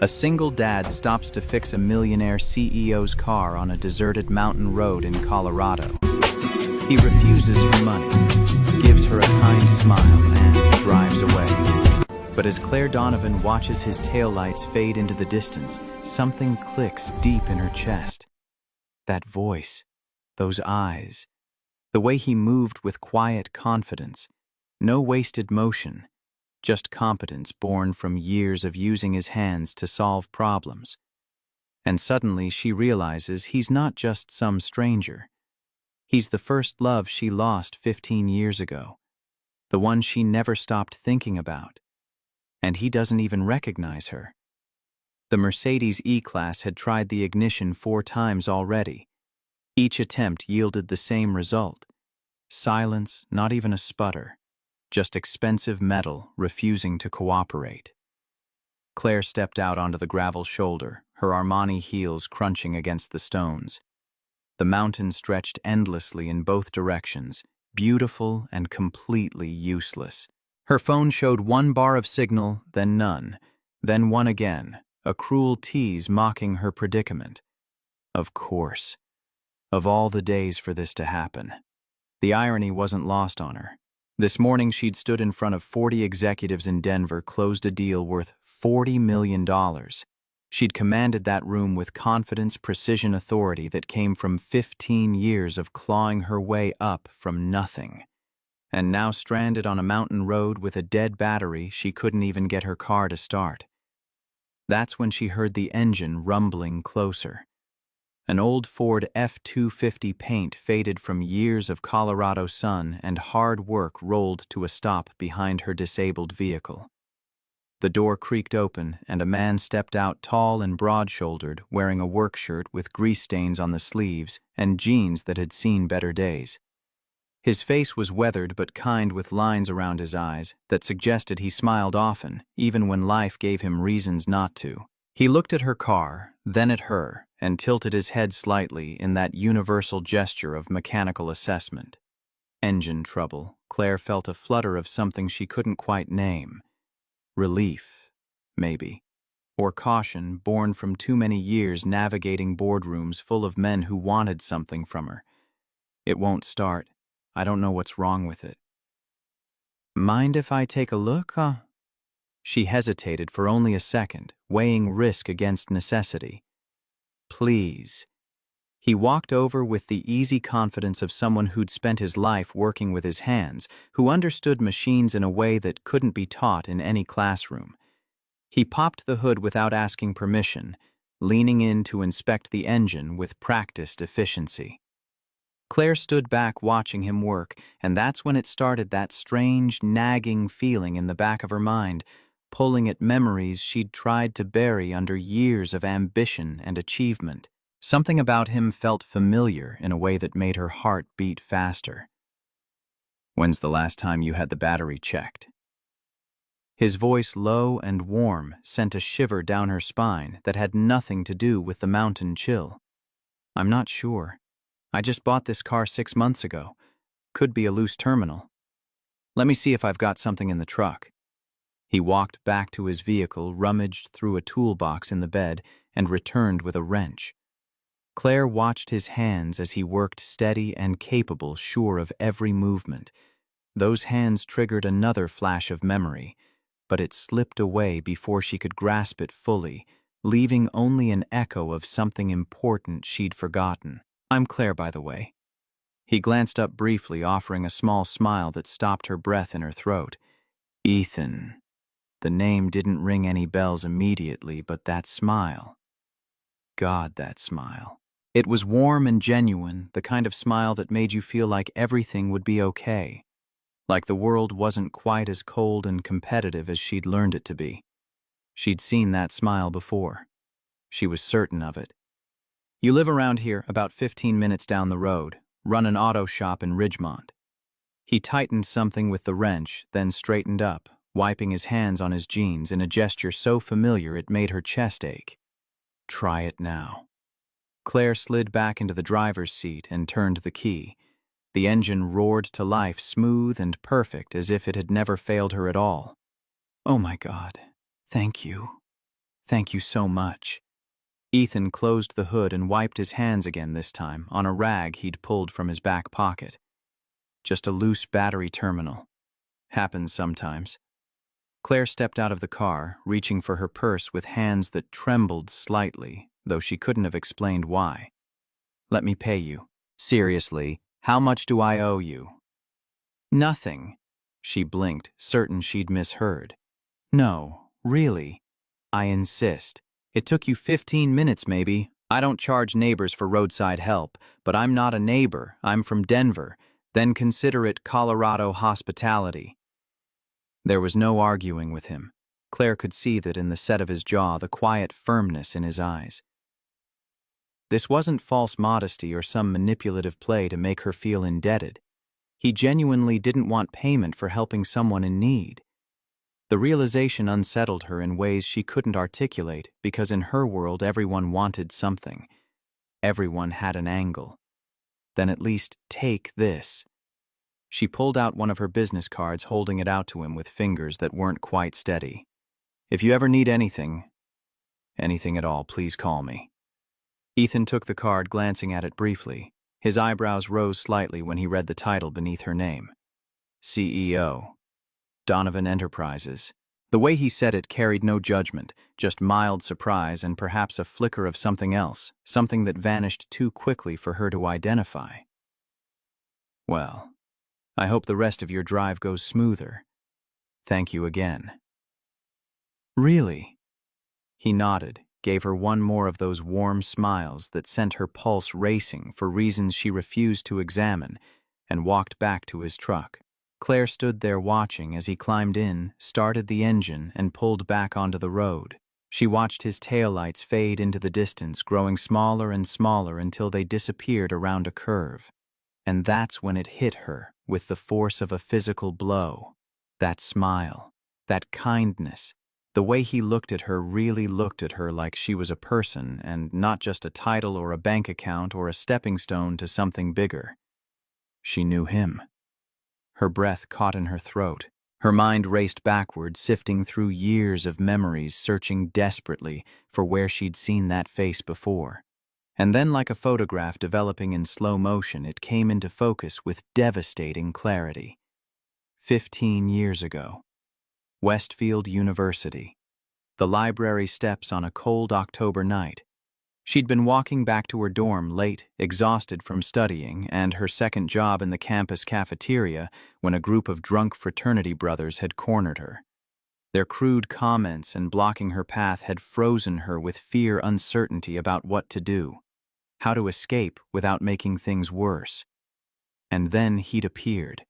A single dad stops to fix a millionaire CEO's car on a deserted mountain road in Colorado. He refuses her money, gives her a kind smile, and drives away. But as Claire Donovan watches his taillights fade into the distance, something clicks deep in her chest. That voice, those eyes, the way he moved with quiet confidence, no wasted motion, just competence born from years of using his hands to solve problems. And suddenly she realizes he's not just some stranger. He's the first love she lost 15 years ago, the one she never stopped thinking about. And he doesn't even recognize her. The Mercedes E-Class had tried the ignition 4 times already. Each attempt yielded the same result. Silence, not even a sputter. Just expensive metal refusing to cooperate. Claire stepped out onto the gravel shoulder, her Armani heels crunching against the stones. The mountain stretched endlessly in both directions, beautiful and completely useless. Her phone showed 1 bar of signal, then none, then one again, a cruel tease mocking her predicament. Of course. Of all the days for this to happen. The irony wasn't lost on her. This morning she'd stood in front of 40 executives in Denver, closed a deal worth $40 million. She'd commanded that room with confidence, precision, authority that came from 15 years of clawing her way up from nothing. And now stranded on a mountain road with a dead battery, she couldn't even get her car to start. That's when she heard the engine rumbling closer. An old Ford F-250 paint faded from years of Colorado sun and hard work rolled to a stop behind her disabled vehicle. The door creaked open and a man stepped out, tall and broad-shouldered, wearing a work shirt with grease stains on the sleeves and jeans that had seen better days. His face was weathered but kind, with lines around his eyes that suggested he smiled often, even when life gave him reasons not to. He looked at her car, then at her, and tilted his head slightly in that universal gesture of mechanical assessment. Engine trouble. Claire felt a flutter of something she couldn't quite name. Relief, maybe. Or caution, born from too many years navigating boardrooms full of men who wanted something from her. It won't start. I don't know what's wrong with it. Mind if I take a look, huh? She hesitated for only a second, weighing risk against necessity. Please. He walked over with the easy confidence of someone who'd spent his life working with his hands, who understood machines in a way that couldn't be taught in any classroom. He popped the hood without asking permission, leaning in to inspect the engine with practiced efficiency. Claire stood back watching him work, and that's when it started, that strange, nagging feeling in the back of her mind, pulling at memories she'd tried to bury under years of ambition and achievement. Something about him felt familiar in a way that made her heart beat faster. When's the last time you had the battery checked? His voice, low and warm, sent a shiver down her spine that had nothing to do with the mountain chill. I'm not sure. I just bought this car 6 months ago. Could be a loose terminal. Let me see if I've got something in the truck. He walked back to his vehicle, rummaged through a toolbox in the bed, and returned with a wrench. Claire watched his hands as he worked, steady and capable, sure of every movement. Those hands triggered another flash of memory, but it slipped away before she could grasp it fully, leaving only an echo of something important she'd forgotten. I'm Claire, by the way. He glanced up briefly, offering a small smile that stopped her breath in her throat. Ethan. The name didn't ring any bells immediately, but that smile. God, that smile. It was warm and genuine, the kind of smile that made you feel like everything would be okay. Like the world wasn't quite as cold and competitive as she'd learned it to be. She'd seen that smile before. She was certain of it. You live around here, about 15 minutes down the road, run an auto shop in Ridgemont. He tightened something with the wrench, then straightened up, wiping his hands on his jeans in a gesture so familiar it made her chest ache. Try it now. Claire slid back into the driver's seat and turned the key. The engine roared to life, smooth and perfect, as if it had never failed her at all. Oh my God, thank you. Thank you so much. Ethan closed the hood and wiped his hands again this time on a rag he'd pulled from his back pocket. Just a loose battery terminal. Happens sometimes. Claire stepped out of the car, reaching for her purse with hands that trembled slightly, though she couldn't have explained why. Let me pay you. Seriously, how much do I owe you? Nothing. She blinked, certain she'd misheard. No, really. I insist. It took you 15 minutes, maybe. I don't charge neighbors for roadside help, but I'm not a neighbor. I'm from Denver. Then consider it Colorado hospitality. There was no arguing with him. Claire could see that in the set of his jaw, the quiet firmness in his eyes. This wasn't false modesty or some manipulative play to make her feel indebted. He genuinely didn't want payment for helping someone in need. The realization unsettled her in ways she couldn't articulate because in her world everyone wanted something. Everyone had an angle. Then at least take this. She pulled out one of her business cards, holding it out to him with fingers that weren't quite steady. If you ever need anything at all, please call me. Ethan took the card, glancing at it briefly. His eyebrows rose slightly when he read the title beneath her name. CEO. Donovan Enterprises. The way he said it carried no judgment, just mild surprise and perhaps a flicker of something else, something that vanished too quickly for her to identify. Well, I hope the rest of your drive goes smoother. Thank you again. Really? He nodded, gave her one more of those warm smiles that sent her pulse racing for reasons she refused to examine, and walked back to his truck. Claire stood there watching as he climbed in, started the engine, and pulled back onto the road. She watched his taillights fade into the distance, growing smaller and smaller until they disappeared around a curve. And that's when it hit her with the force of a physical blow. That smile, that kindness, the way he looked at her really looked at her like she was a person and not just a title or a bank account or a stepping stone to something bigger. She knew him. Her breath caught in her throat. Her mind raced backward, sifting through years of memories, searching desperately for where she'd seen that face before. And then, like a photograph developing in slow motion, it came into focus with devastating clarity. 15 years ago. Westfield University. The library steps on a cold October night. She'd been walking back to her dorm late, exhausted from studying and her second job in the campus cafeteria when a group of drunk fraternity brothers had cornered her. Their crude comments and blocking her path had frozen her with uncertainty about what to do, how to escape without making things worse. And then he'd appeared.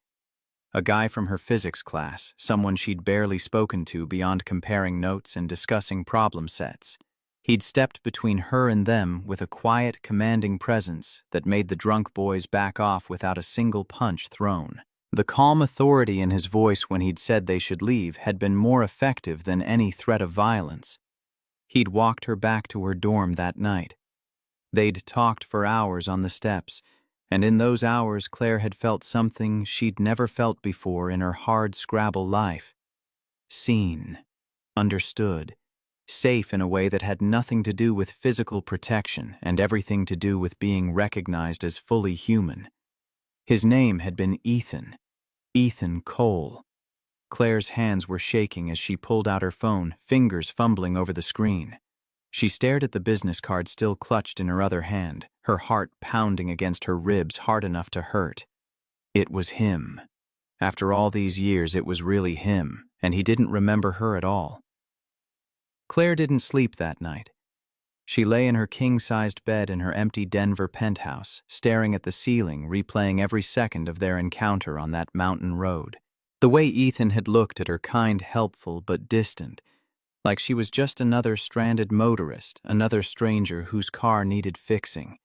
A guy from her physics class, someone she'd barely spoken to beyond comparing notes and discussing problem sets. He'd stepped between her and them with a quiet, commanding presence that made the drunk boys back off without a single punch thrown. The calm authority in his voice when he'd said they should leave had been more effective than any threat of violence. He'd walked her back to her dorm that night. They'd talked for hours on the steps, and in those hours Claire had felt something she'd never felt before in her hard Scrabble life. Seen. Understood. Safe in a way that had nothing to do with physical protection and everything to do with being recognized as fully human. His name had been Ethan. Ethan Cole. Claire's hands were shaking as she pulled out her phone, fingers fumbling over the screen. She stared at the business card still clutched in her other hand, her heart pounding against her ribs hard enough to hurt. It was him. After all these years, it was really him, and he didn't remember her at all. Claire didn't sleep that night. She lay in her king-sized bed in her empty Denver penthouse, staring at the ceiling, replaying every second of their encounter on that mountain road. The way Ethan had looked at her, kind, helpful, but distant, like she was just another stranded motorist, another stranger whose car needed fixing.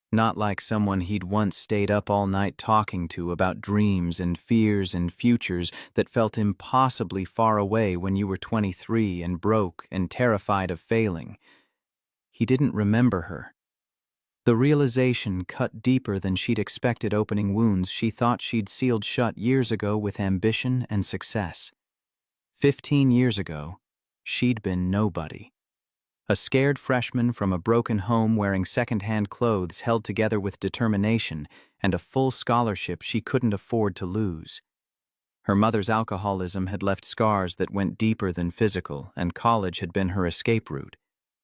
Not like someone he'd once stayed up all night talking to about dreams and fears and futures that felt impossibly far away when you were 23 and broke and terrified of failing. He didn't remember her. The realization cut deeper than she'd expected, opening wounds she thought she'd sealed shut years ago with ambition and success. 15 years ago, she'd been nobody. A scared freshman from a broken home wearing second-hand clothes held together with determination and a full scholarship she couldn't afford to lose. Her mother's alcoholism had left scars that went deeper than physical, and college had been her escape route,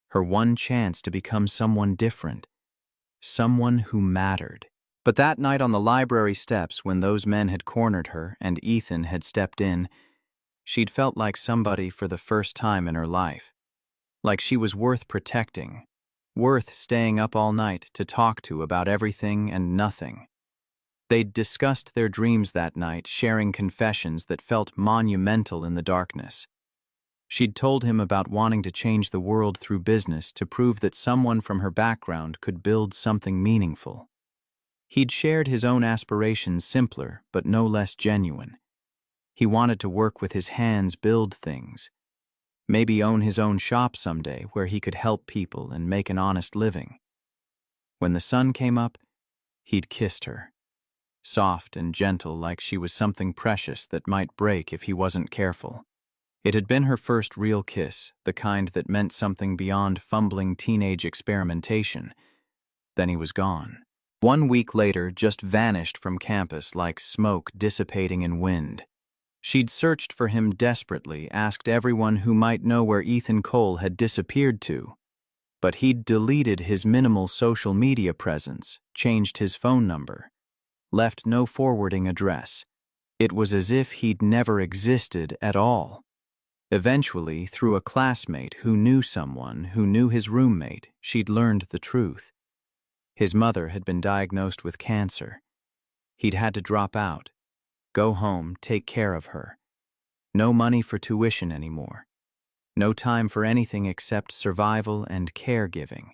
her one chance to become someone different, someone who mattered. But that night on the library steps, when those men had cornered her and Ethan had stepped in, she'd felt like somebody for the first time in her life. Like she was worth protecting, worth staying up all night to talk to about everything and nothing. They'd discussed their dreams that night, sharing confessions that felt monumental in the darkness. She'd told him about wanting to change the world through business to prove that someone from her background could build something meaningful. He'd shared his own aspirations, simpler but no less genuine. He wanted to work with his hands, build things. Maybe own his own shop someday where he could help people and make an honest living. When the sun came up, he'd kissed her. Soft and gentle, like she was something precious that might break if he wasn't careful. It had been her first real kiss, the kind that meant something beyond fumbling teenage experimentation. Then he was gone. 1 week later, just vanished from campus like smoke dissipating in wind. She'd searched for him desperately, asked everyone who might know where Ethan Cole had disappeared to. But he'd deleted his minimal social media presence, changed his phone number, left no forwarding address. It was as if he'd never existed at all. Eventually, through a classmate who knew someone who knew his roommate, she'd learned the truth. His mother had been diagnosed with cancer. He'd had to drop out, go home, take care of her. No money for tuition anymore. No time for anything except survival and caregiving.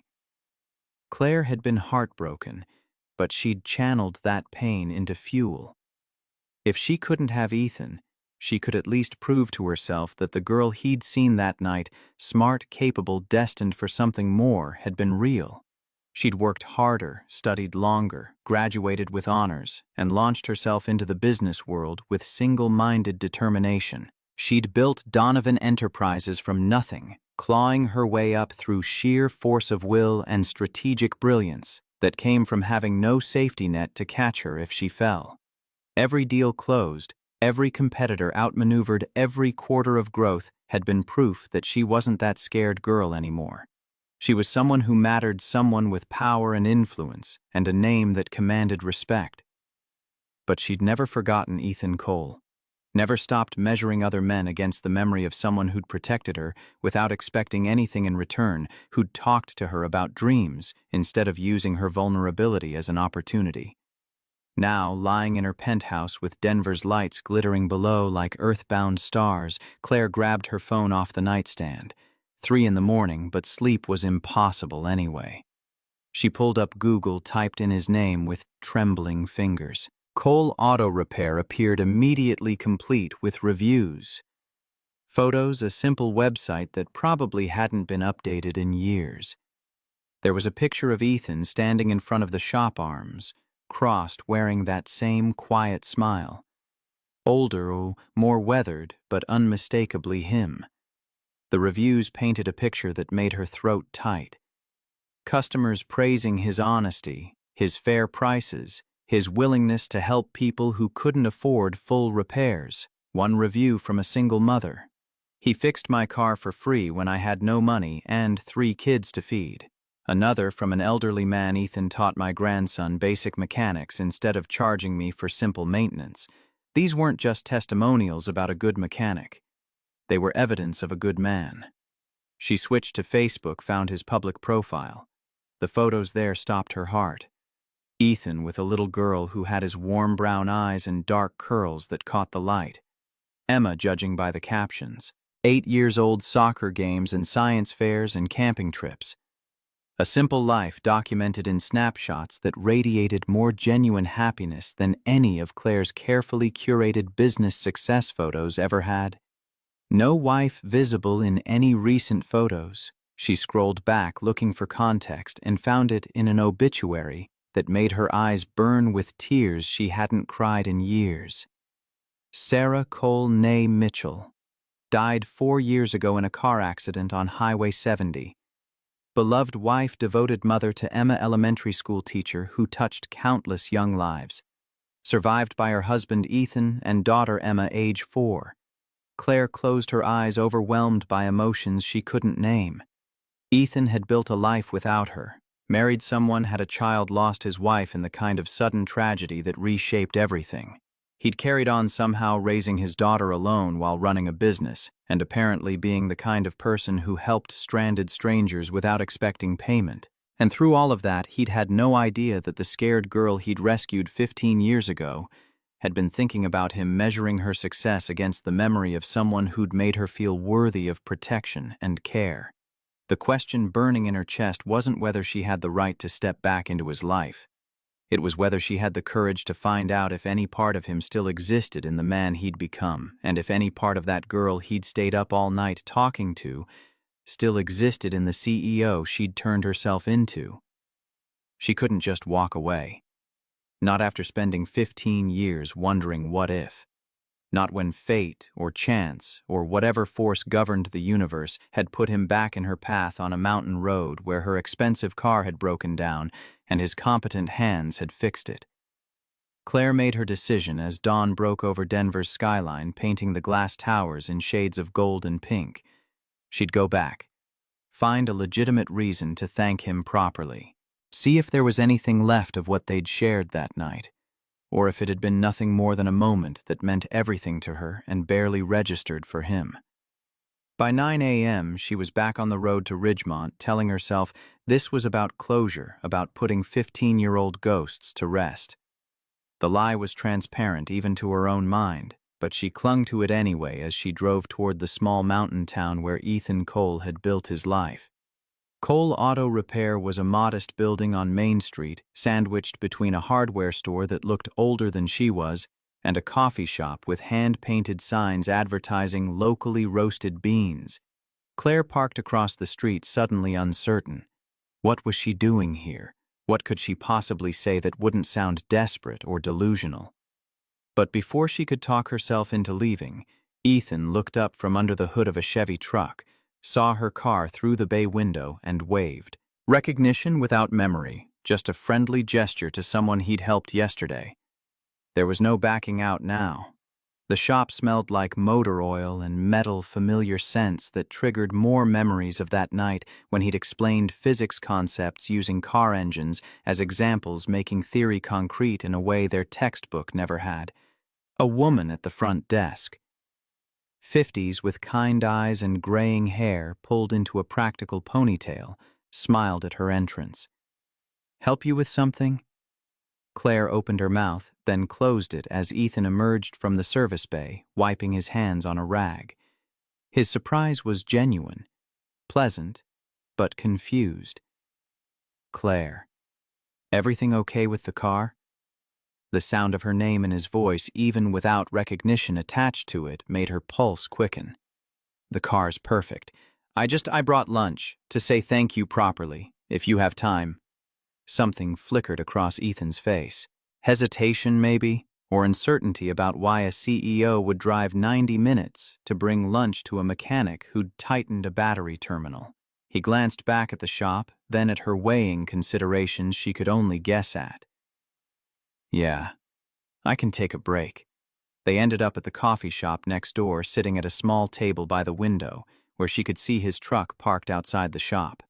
Claire had been heartbroken, but she'd channeled that pain into fuel. If she couldn't have Ethan, she could at least prove to herself that the girl he'd seen that night, smart, capable, destined for something more, had been real. She'd worked harder, studied longer, graduated with honors, and launched herself into the business world with single-minded determination. She'd built Donovan Enterprises from nothing, clawing her way up through sheer force of will and strategic brilliance that came from having no safety net to catch her if she fell. Every deal closed, every competitor outmaneuvered, every quarter of growth had been proof that she wasn't that scared girl anymore. She was someone who mattered, someone with power and influence, and a name that commanded respect. But she'd never forgotten Ethan Cole, never stopped measuring other men against the memory of someone who'd protected her without expecting anything in return, who'd talked to her about dreams instead of using her vulnerability as an opportunity. Now, lying in her penthouse with Denver's lights glittering below like earthbound stars, Claire grabbed her phone off the nightstand. 3 a.m, but sleep was impossible anyway. She pulled up Google, typed in his name with trembling fingers. Cole Auto Repair appeared immediately, complete with reviews. Photos, a simple website that probably hadn't been updated in years. There was a picture of Ethan standing in front of the shop, arms crossed, wearing that same quiet smile. Older, more weathered, but unmistakably him. The reviews painted a picture that made her throat tight. Customers praising his honesty, his fair prices, his willingness to help people who couldn't afford full repairs. One review from a single mother. He fixed my car for free when I had no money and 3 kids to feed. Another from an elderly man: Ethan taught my grandson basic mechanics instead of charging me for simple maintenance. These weren't just testimonials about a good mechanic. They were evidence of a good man. She switched to Facebook, found his public profile. The photos there stopped her heart. Ethan with a little girl who had his warm brown eyes and dark curls that caught the light. Emma judging by the captions. 8 years old, soccer games and science fairs and camping trips. A simple life documented in snapshots that radiated more genuine happiness than any of Claire's carefully curated business success photos ever had. No wife visible in any recent photos. She scrolled back looking for context and found it in an obituary that made her eyes burn with tears she hadn't cried in years. Sarah Cole née Mitchell died 4 years ago in a car accident on Highway 70. beloved wife, devoted mother to Emma, elementary school teacher who touched countless young lives. Survived by her husband Ethan and daughter Emma, age 4. Claire closed her eyes, overwhelmed by emotions she couldn't name. Ethan had built a life without her, married someone, had a child, lost his wife in the kind of sudden tragedy that reshaped everything. He'd carried on somehow, raising his daughter alone while running a business, and apparently being the kind of person who helped stranded strangers without expecting payment. And through all of that, he'd had no idea that the scared girl he'd rescued 15 years ago had been thinking about him, measuring her success against the memory of someone who'd made her feel worthy of protection and care. The question burning in her chest wasn't whether she had the right to step back into his life. It was whether she had the courage to find out if any part of him still existed in the man he'd become, and if any part of that girl he'd stayed up all night talking to still existed in the CEO she'd turned herself into. She couldn't just walk away. Not after spending 15 years wondering what if. Not when fate or chance or whatever force governed the universe had put him back in her path on a mountain road where her expensive car had broken down and his competent hands had fixed it. Claire made her decision as dawn broke over Denver's skyline, painting the glass towers in shades of gold and pink. She'd go back, find a legitimate reason to thank him properly, see if there was anything left of what they'd shared that night, or if it had been nothing more than a moment that meant everything to her and barely registered for him. By 9 a.m., she was back on the road to Ridgemont, telling herself this was about closure, about putting 15-year-old ghosts to rest. The lie was transparent even to her own mind, but she clung to it anyway as she drove toward the small mountain town where Ethan Cole had built his life. Cole Auto Repair was a modest building on Main Street, sandwiched between a hardware store that looked older than she was and a coffee shop with hand-painted signs advertising locally roasted beans. Claire parked across the street, suddenly uncertain. What was she doing here? What could she possibly say that wouldn't sound desperate or delusional? But before she could talk herself into leaving, Ethan looked up from under the hood of a Chevy truck, saw her car through the bay window, and waved. Recognition without memory, just a friendly gesture to someone he'd helped yesterday. There was no backing out now. The shop smelled like motor oil and metal, familiar scents that triggered more memories of that night when he'd explained physics concepts using car engines as examples, making theory concrete in a way their textbook never had. A woman at the front desk. 50s with kind eyes and graying hair pulled into a practical ponytail, smiled at her entrance. "Help you with something?" Claire opened her mouth, then closed it as Ethan emerged from the service bay, wiping his hands on a rag. His surprise was genuine, pleasant, but confused. "Claire, everything okay with the car?" The sound of her name in his voice, even without recognition attached to it, made her pulse quicken. "The car's perfect. I brought lunch, to say thank you properly, if you have time." Something flickered across Ethan's face. Hesitation, maybe, or uncertainty about why a CEO would drive 90 minutes to bring lunch to a mechanic who'd tightened a battery terminal. He glanced back at the shop, then at her, weighing considerations she could only guess at. "Yeah, I can take a break." They ended up at the coffee shop next door, sitting at a small table by the window, where she could see his truck parked outside the shop.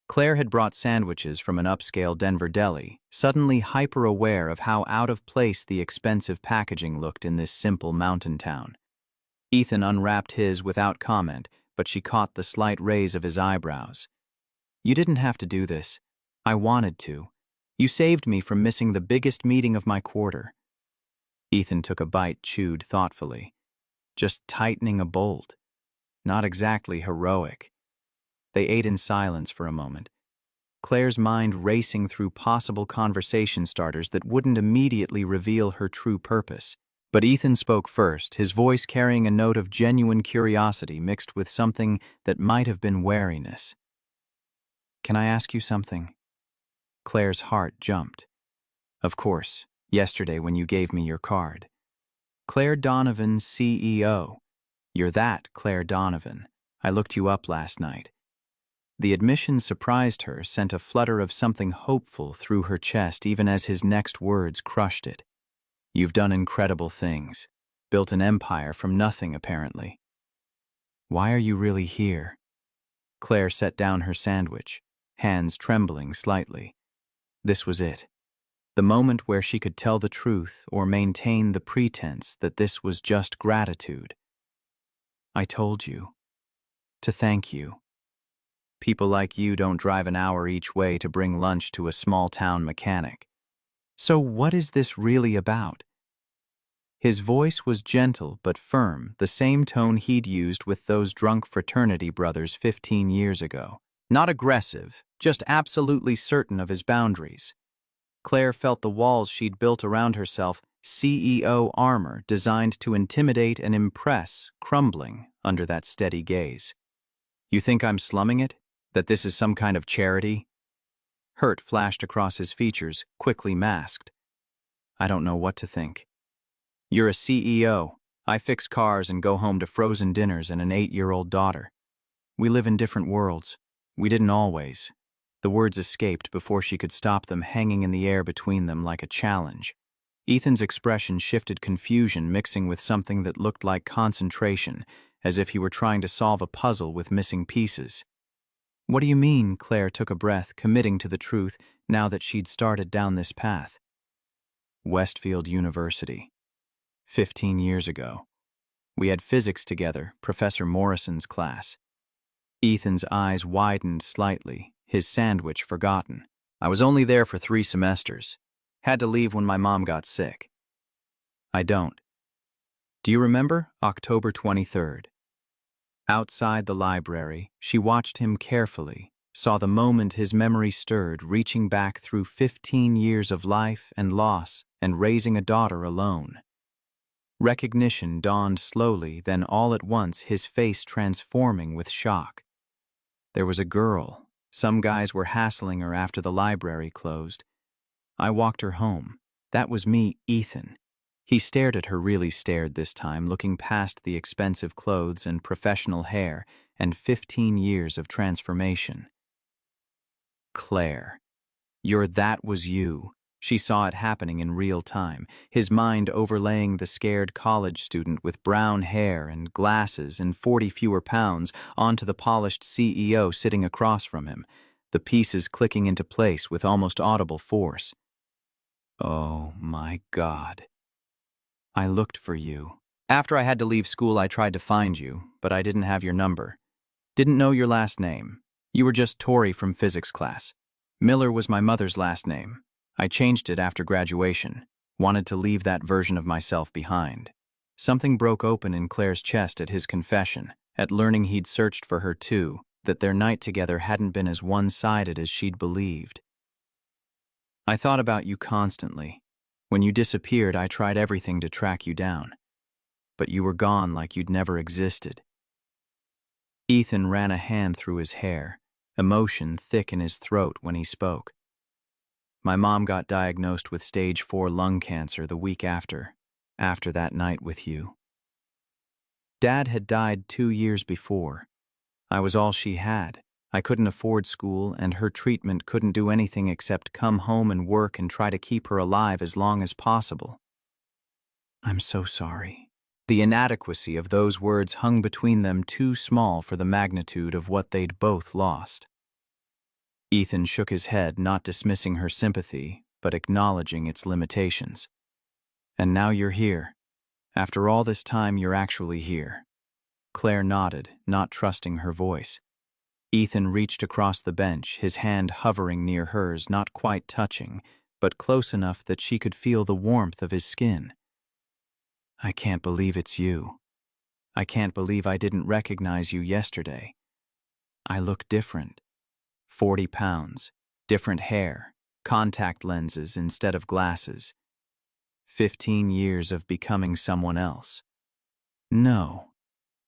Claire had brought sandwiches from an upscale Denver deli, suddenly hyper-aware of how out of place the expensive packaging looked in this simple mountain town. Ethan unwrapped his without comment, but she caught the slight raise of his eyebrows. "You didn't have to do this. I wanted to. You saved me from missing the biggest meeting of my quarter." Ethan took a bite, chewed thoughtfully. Just tightening a bolt. Not exactly heroic. They ate in silence for a moment, Claire's mind racing through possible conversation starters that wouldn't immediately reveal her true purpose. But Ethan spoke first, his voice carrying a note of genuine curiosity mixed with something that might have been wariness. "Can I ask you something?" Claire's heart jumped. "Of course, yesterday when you gave me your card." "Claire Donovan, CEO. You're that Claire Donovan. I looked you up last night." The admission surprised her, sent a flutter of something hopeful through her chest even as his next words crushed it. You've done incredible things. Built an empire from nothing, apparently. Why are you really here? Claire set down her sandwich, hands trembling slightly. This was it. The moment where she could tell the truth or maintain the pretense that this was just gratitude. I told you. To thank you. People like you don't drive an hour each way to bring lunch to a small-town mechanic. So what is this really about? His voice was gentle but firm, the same tone he'd used with those drunk fraternity brothers 15 years ago. Not aggressive, just absolutely certain of his boundaries. Claire felt the walls she'd built around herself, CEO armor designed to intimidate and impress, crumbling under that steady gaze. You think I'm slumming it? That this is some kind of charity? Hurt flashed across his features, quickly masked. I don't know what to think. You're a CEO. I fix cars and go home to frozen dinners and an 8-year-old daughter. We live in different worlds. We didn't always. The words escaped before she could stop them, hanging in the air between them like a challenge. Ethan's expression shifted, confusion mixing with something that looked like concentration, as if he were trying to solve a puzzle with missing pieces. What do you mean? Claire took a breath, committing to the truth now that she'd started down this path. Westfield University. 15 years ago. We had physics together, Professor Morrison's class. Ethan's eyes widened slightly, his sandwich forgotten. I was only there for 3 semesters. Had to leave when my mom got sick. I don't. Do you remember? October 23rd. Outside the library, she watched him carefully, saw the moment his memory stirred, reaching back through 15 years of life and loss and raising a daughter alone. Recognition dawned slowly, then all at once his face transforming with shock. There was a girl. Some guys were hassling her after the library closed. I walked her home. That was me, Ethan. He stared at her, really stared this time, looking past the expensive clothes and professional hair and 15 years of transformation. Claire. That was you. She saw it happening in real time, his mind overlaying the scared college student with brown hair and glasses and 40 fewer pounds onto the polished CEO sitting across from him, the pieces clicking into place with almost audible force. Oh my God. I looked for you. After I had to leave school, I tried to find you, but I didn't have your number. Didn't know your last name. You were just Tori from physics class. Miller was my mother's last name. I changed it after graduation, wanted to leave that version of myself behind. Something broke open in Claire's chest at his confession, at learning he'd searched for her too, that their night together hadn't been as one-sided as she'd believed. I thought about you constantly. When you disappeared, I tried everything to track you down. But you were gone like you'd never existed. Ethan ran a hand through his hair, emotion thick in his throat when he spoke. My mom got diagnosed with stage 4 lung cancer the week after that night with you. Dad had died 2 years before. I was all she had. I couldn't afford school, and her treatment couldn't do anything except come home and work and try to keep her alive as long as possible. I'm so sorry. The inadequacy of those words hung between them, too small for the magnitude of what they'd both lost. Ethan shook his head, not dismissing her sympathy, but acknowledging its limitations. And now you're here. After all this time, you're actually here. Claire nodded, not trusting her voice. Ethan reached across the bench, his hand hovering near hers, not quite touching, but close enough that she could feel the warmth of his skin. I can't believe it's you. I can't believe I didn't recognize you yesterday. I look different. 40 pounds, different hair, contact lenses instead of glasses. 15 years of becoming someone else. No.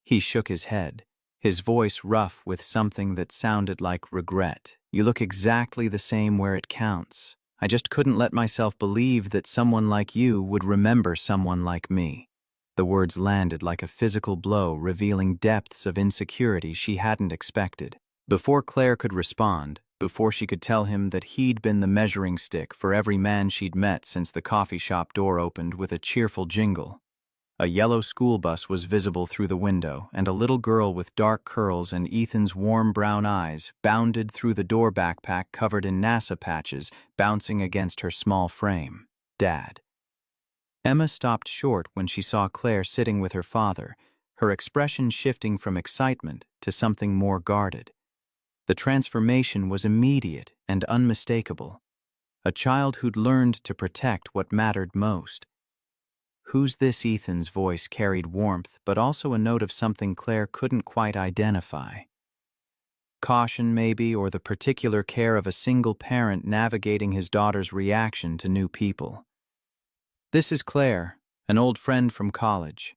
He shook his head, his voice rough with something that sounded like regret. You look exactly the same where it counts. I just couldn't let myself believe that someone like you would remember someone like me. The words landed like a physical blow, revealing depths of insecurity she hadn't expected. Before Claire could respond, before she could tell him that he'd been the measuring stick for every man she'd met since the coffee shop door opened with a cheerful jingle, a yellow school bus was visible through the window, and a little girl with dark curls and Ethan's warm brown eyes bounded through the door, backpack covered in NASA patches bouncing against her small frame. Dad. Emma stopped short when she saw Claire sitting with her father, her expression shifting from excitement to something more guarded. The transformation was immediate and unmistakable. A child who'd learned to protect what mattered most. "Who's this?" Ethan's voice carried warmth, but also a note of something Claire couldn't quite identify. Caution, maybe, or the particular care of a single parent navigating his daughter's reaction to new people. "This is Claire, an old friend from college."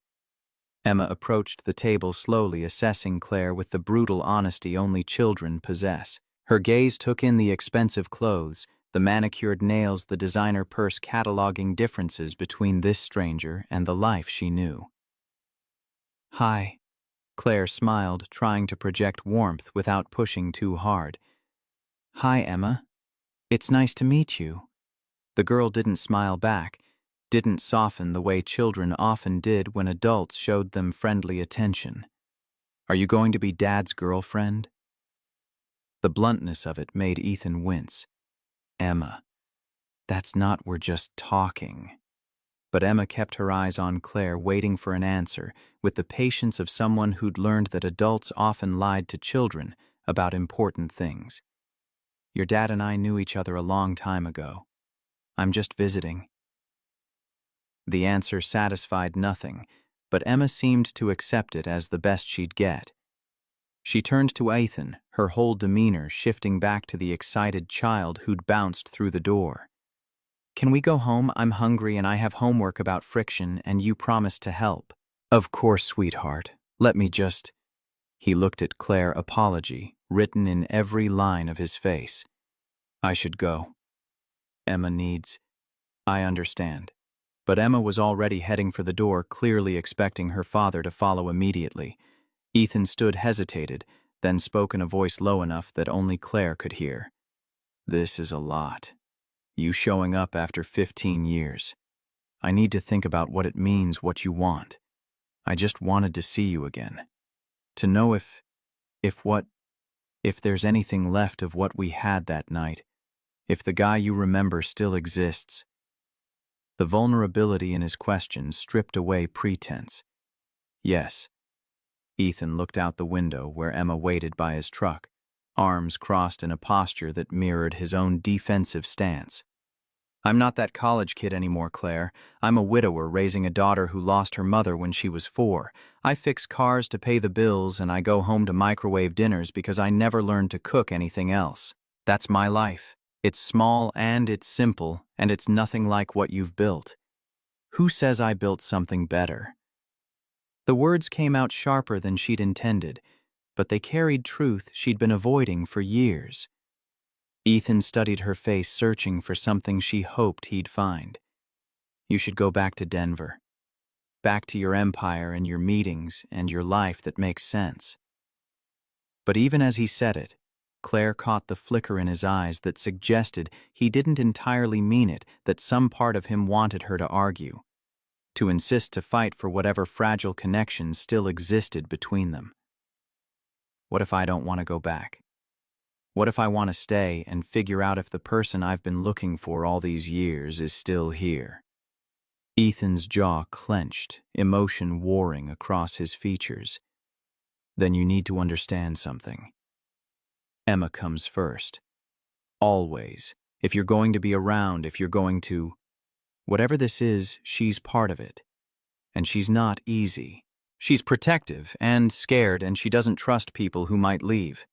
Emma approached the table slowly, assessing Claire with the brutal honesty only children possess. Her gaze took in the expensive clothes, the manicured nails, the designer purse, cataloging differences between this stranger and the life she knew. "Hi." Claire smiled, trying to project warmth without pushing too hard. "Hi, Emma. It's nice to meet you." The girl didn't smile back, didn't soften the way children often did when adults showed them friendly attention. "Are you going to be Dad's girlfriend?" The bluntness of it made Ethan wince. "Emma, that's not, we're just talking." But Emma kept her eyes on Claire, waiting for an answer, with the patience of someone who'd learned that adults often lied to children about important things. "Your dad and I knew each other a long time ago. I'm just visiting." The answer satisfied nothing, but Emma seemed to accept it as the best she'd get. She turned to Ethan, her whole demeanor shifting back to the excited child who'd bounced through the door. "Can we go home? I'm hungry and I have homework about friction and you promised to help." "Of course, sweetheart. Let me just—" He looked at Claire, apology written in every line of his face. "I should go. Emma needs—" "I understand." But Emma was already heading for the door, clearly expecting her father to follow immediately. Ethan stood, hesitated, then spoke in a voice low enough that only Claire could hear. "This is a lot. You showing up after 15 years. I need to think about what it means, what you want. I just wanted to see you again. To know if there's anything left of what we had that night. If the guy you remember still exists." The vulnerability in his question stripped away pretense. "Yes." Ethan looked out the window where Emma waited by his truck, arms crossed in a posture that mirrored his own defensive stance. "I'm not that college kid anymore, Claire. I'm a widower raising a daughter who lost her mother when she was 4. I fix cars to pay the bills and I go home to microwave dinners because I never learned to cook anything else. That's my life. It's small and it's simple, and it's nothing like what you've built. Who says I built something better?" The words came out sharper than she'd intended, but they carried truth she'd been avoiding for years. Ethan studied her face, searching for something she hoped he'd find. "You should go back to Denver. Back to your empire and your meetings and your life that makes sense." But even as he said it, Claire caught the flicker in his eyes that suggested he didn't entirely mean it, that some part of him wanted her to argue, to insist, to fight for whatever fragile connections still existed between them. "What if I don't want to go back? What if I want to stay and figure out if the person I've been looking for all these years is still here?" Ethan's jaw clenched, emotion warring across his features. "Then you need to understand something. Emma comes first. Always. If you're going to be around, if you're going to... Whatever this is, she's part of it. And she's not easy. She's protective and scared, and she doesn't trust people who might leave.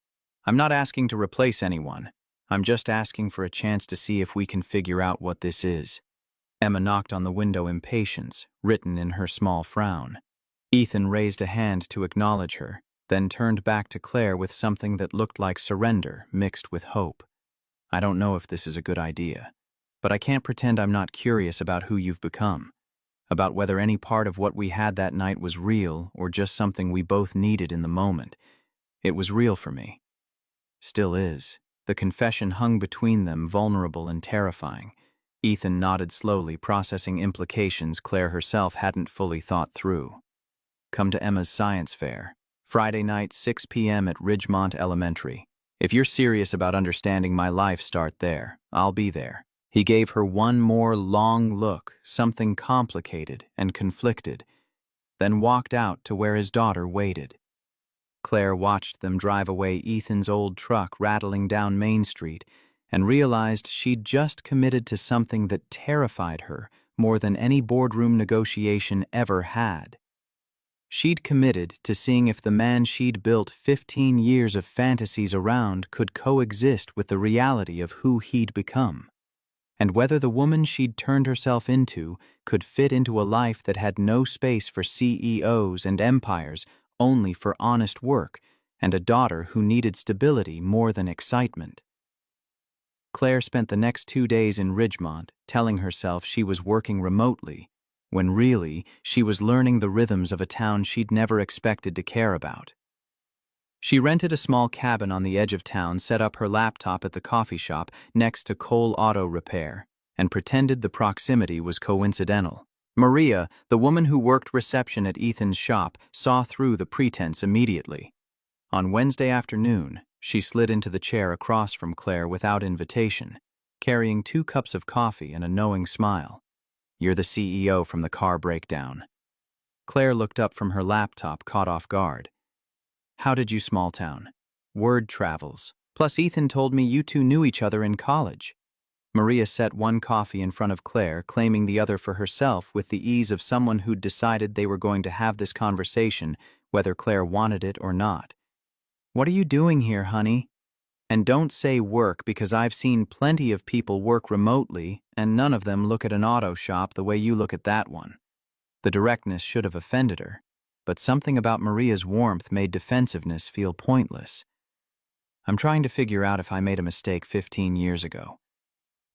I'm not asking to replace anyone. I'm just asking for a chance to see if we can figure out what this is." Emma knocked on the window, impatience written in her small frown. Ethan raised a hand to acknowledge her, then turned back to Claire with something that looked like surrender mixed with hope. "I don't know if this is a good idea, but I can't pretend I'm not curious about who you've become, about whether any part of what we had that night was real or just something we both needed in the moment. It was real for me. Still is. The confession hung between them, vulnerable and terrifying. Ethan nodded slowly, processing implications Claire herself hadn't fully thought through. Come to Emma's science fair. Friday night, 6 p.m. at Ridgemont Elementary. If you're serious about understanding my life, start there. I'll be there. He gave her one more long look, something complicated and conflicted, then walked out to where his daughter waited. Claire watched them drive away Ethan's old truck rattling down Main Street and realized she'd just committed to something that terrified her more than any boardroom negotiation ever had. She'd committed to seeing if the man she'd built 15 years of fantasies around could coexist with the reality of who he'd become, and whether the woman she'd turned herself into could fit into a life that had no space for CEOs and empires, only for honest work, and a daughter who needed stability more than excitement. Claire spent the next 2 days in Ridgemont, telling herself she was working remotely, when really she was learning the rhythms of a town she'd never expected to care about. She rented a small cabin on the edge of town, set up her laptop at the coffee shop next to Cole Auto Repair, and pretended the proximity was coincidental. Maria, the woman who worked reception at Ethan's shop, saw through the pretense immediately. On Wednesday afternoon, she slid into the chair across from Claire without invitation, carrying 2 cups of coffee and a knowing smile. "You're the CEO from the car breakdown." Claire looked up from her laptop, caught off guard. "How did you small town?" "Word travels. Plus Ethan told me you two knew each other in college." Maria set one coffee in front of Claire, claiming the other for herself with the ease of someone who'd decided they were going to have this conversation, whether Claire wanted it or not. "What are you doing here, honey? And don't say work, because I've seen plenty of people work remotely, and none of them look at an auto shop the way you look at that one." The directness should have offended her, but something about Maria's warmth made defensiveness feel pointless. "I'm trying to figure out if I made a mistake 15 years ago,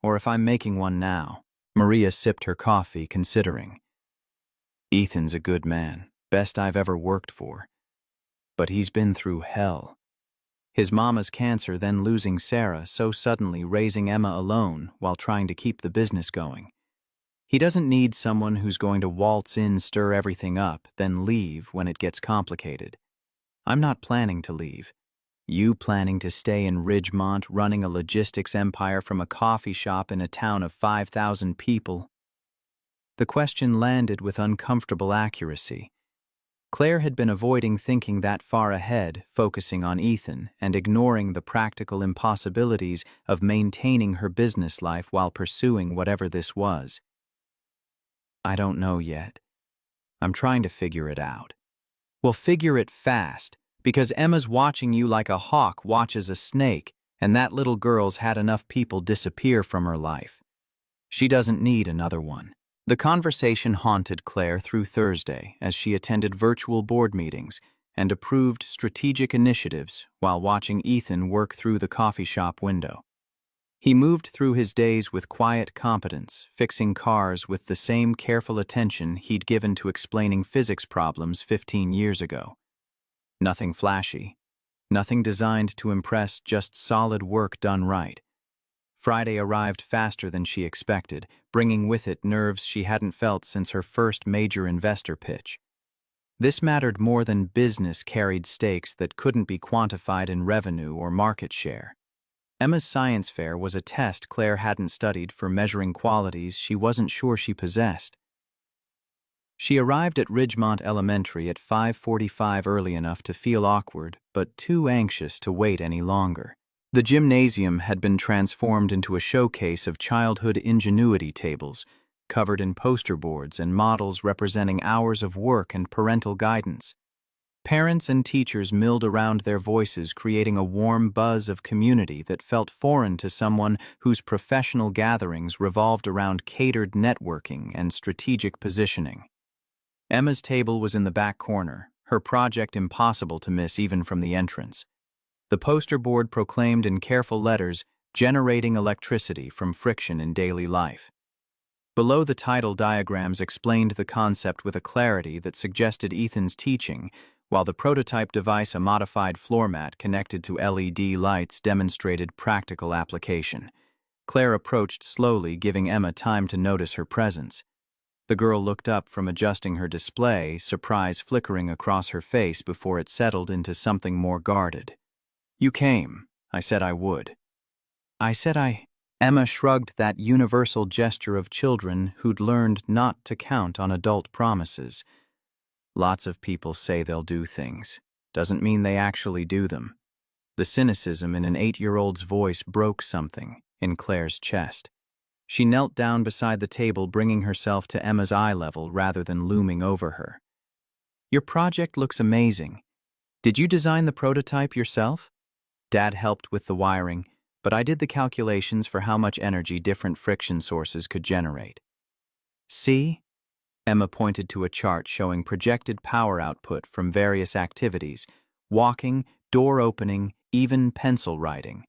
or if I'm making one now." Maria sipped her coffee, considering. "Ethan's a good man, best I've ever worked for. But he's been through hell. His mama's cancer, then losing Sarah so suddenly, raising Emma alone while trying to keep the business going. He doesn't need someone who's going to waltz in, stir everything up, then leave when it gets complicated. I'm not planning to leave. You planning to stay in Ridgemont, running a logistics empire from a coffee shop in a town of 5,000 people?" The question landed with uncomfortable accuracy. Claire had been avoiding thinking that far ahead, focusing on Ethan and ignoring the practical impossibilities of maintaining her business life while pursuing whatever this was. "I don't know yet. I'm trying to figure it out." "Well, figure it fast, because Emma's watching you like a hawk watches a snake, and that little girl's had enough people disappear from her life. She doesn't need another one." The conversation haunted Claire through Thursday as she attended virtual board meetings and approved strategic initiatives while watching Ethan work through the coffee shop window. He moved through his days with quiet competence, fixing cars with the same careful attention he'd given to explaining physics problems 15 years ago. Nothing flashy, nothing designed to impress, just solid work done right. Friday arrived faster than she expected, bringing with it nerves she hadn't felt since her first major investor pitch. This mattered more than business carried stakes that couldn't be quantified in revenue or market share. Emma's science fair was a test Claire hadn't studied for measuring qualities she wasn't sure she possessed. She arrived at Ridgemont Elementary at 5:45, early enough to feel awkward, but too anxious to wait any longer. The gymnasium had been transformed into a showcase of childhood ingenuity tables, covered in poster boards and models representing hours of work and parental guidance. Parents and teachers milled around their voices, creating a warm buzz of community that felt foreign to someone whose professional gatherings revolved around catered networking and strategic positioning. Emma's table was in the back corner, her project impossible to miss even from the entrance. The poster board proclaimed in careful letters, "Generating electricity from friction in daily life." Below, the title diagrams explained the concept with a clarity that suggested Ethan's teaching, while the prototype device, a modified floor mat connected to LED lights, demonstrated practical application. Claire approached slowly, giving Emma time to notice her presence. The girl looked up from adjusting her display, surprise flickering across her face before it settled into something more guarded. "You came. I said I would." Emma shrugged, that universal gesture of children who'd learned not to count on adult promises. Lots of people say they'll do things. Doesn't mean they actually do them. The cynicism in an 8-year-old's voice broke something in Claire's chest. She knelt down beside the table, bringing herself to Emma's eye level rather than looming over her. "Your project looks amazing. Did you design the prototype yourself?" Dad helped with the wiring, but I did the calculations for how much energy different friction sources could generate. "See?" Emma pointed to a chart showing projected power output from various activities: walking, door opening, even pencil writing.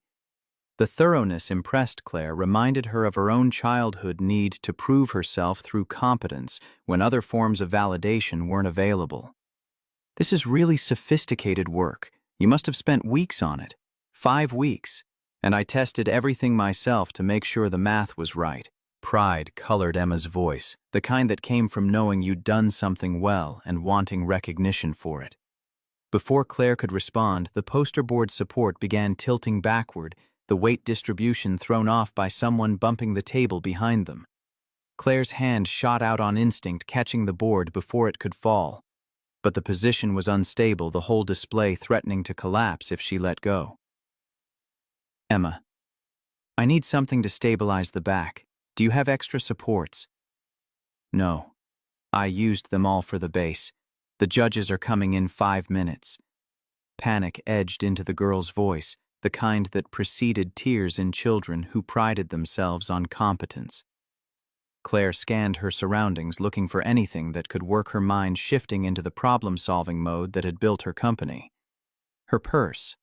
The thoroughness impressed Claire, reminded her of her own childhood need to prove herself through competence when other forms of validation weren't available. "This is really sophisticated work. You must have spent weeks on it." 5 weeks. "And I tested everything myself to make sure the math was right." Pride colored Emma's voice, the kind that came from knowing you'd done something well and wanting recognition for it. Before Claire could respond, the poster board support began tilting backward, the weight distribution thrown off by someone bumping the table behind them. Claire's hand shot out on instinct, catching the board before it could fall. But the position was unstable, the whole display threatening to collapse if she let go. "Emma, I need something to stabilize the back. Do you have extra supports?" "No. I used them all for the base. The judges are coming in 5 minutes." Panic edged into the girl's voice, the kind that preceded tears in children who prided themselves on competence. Claire scanned her surroundings, looking for anything that could work her mind shifting into the problem-solving mode that had built her company. Her purse.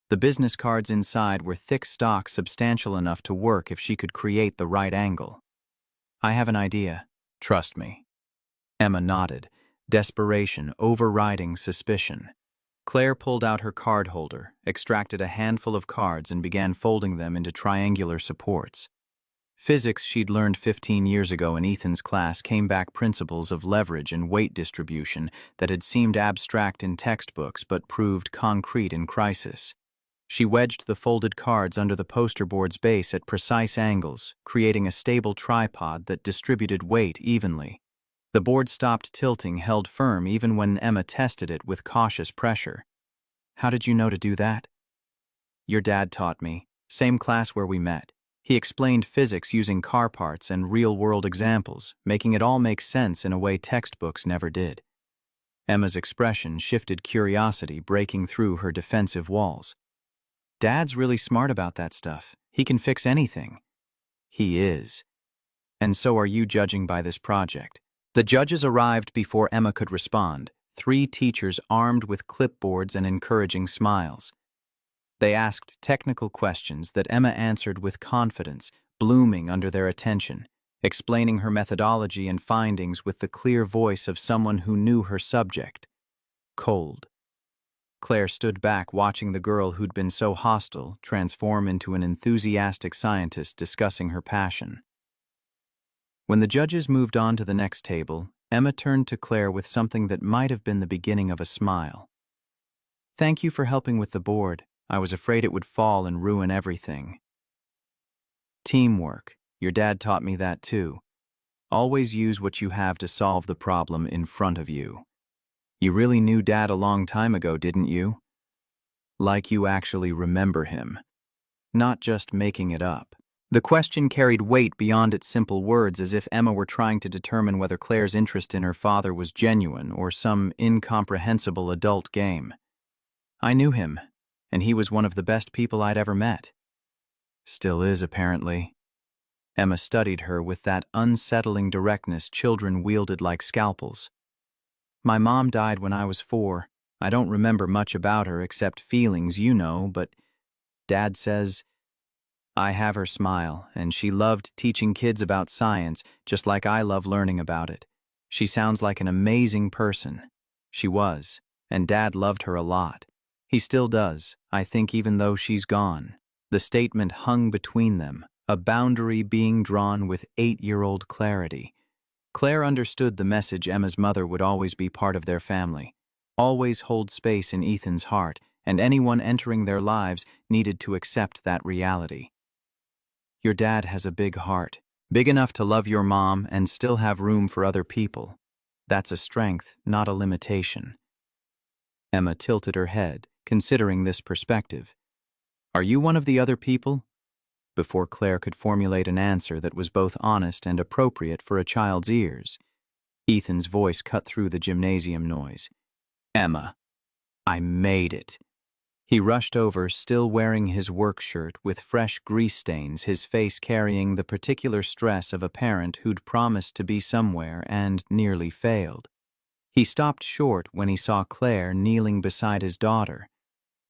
The business cards inside were thick stock, substantial enough to work if she could create the right angle. "I have an idea. Trust me." Emma nodded, desperation overriding suspicion. Claire pulled out her card holder, extracted a handful of cards, and began folding them into triangular supports. Physics she'd learned 15 years ago in Ethan's class came back principles of leverage and weight distribution that had seemed abstract in textbooks but proved concrete in crisis. She wedged the folded cards under the poster board's base at precise angles, creating a stable tripod that distributed weight evenly. The board stopped tilting, held firm even when Emma tested it with cautious pressure. "How did you know to do that?" "Your dad taught me. Same class where we met. He explained physics using car parts and real-world examples, making it all make sense in a way textbooks never did." Emma's expression shifted, curiosity breaking through her defensive walls. "Dad's really smart about that stuff. He can fix anything." "He is. And so are you, judging by this project." The judges arrived before Emma could respond, 3 teachers armed with clipboards and encouraging smiles. They asked technical questions that Emma answered with confidence, blooming under their attention, explaining her methodology and findings with the clear voice of someone who knew her subject. Cold. Claire stood back, watching the girl who'd been so hostile transform into an enthusiastic scientist discussing her passion. When the judges moved on to the next table, Emma turned to Claire with something that might have been the beginning of a smile. "Thank you for helping with the board. I was afraid it would fall and ruin everything." "Teamwork. Your dad taught me that too. Always use what you have to solve the problem in front of you." "You really knew Dad a long time ago, didn't you?" "Like you actually remember him. Not just making it up." The question carried weight beyond its simple words, as if Emma were trying to determine whether Claire's interest in her father was genuine or some incomprehensible adult game. "I knew him, and he was one of the best people I'd ever met." "Still is, apparently." Emma studied her with that unsettling directness children wielded like scalpels. "My mom died when I was 4. I don't remember much about her except feelings, you know, but Dad says..." I have her smile, and she loved teaching kids about science, just like I love learning about it. She sounds like an amazing person. She was. and Dad loved her a lot. He still does, I think, even though she's gone. The statement hung between them, a boundary being drawn with 8-year-old clarity. Claire understood the message. Emma's mother would always be part of their family, always hold space in Ethan's heart, and anyone entering their lives needed to accept that reality. Your dad has a big heart, big enough to love your mom and still have room for other people. That's a strength, not a limitation. Emma tilted her head, considering this perspective. Are you one of the other people? Before Claire could formulate an answer that was both honest and appropriate for a child's ears, Ethan's voice cut through the gymnasium noise. Emma, I made it. He rushed over, still wearing his work shirt with fresh grease stains, his face carrying the particular stress of a parent who'd promised to be somewhere and nearly failed. He stopped short when he saw Claire kneeling beside his daughter,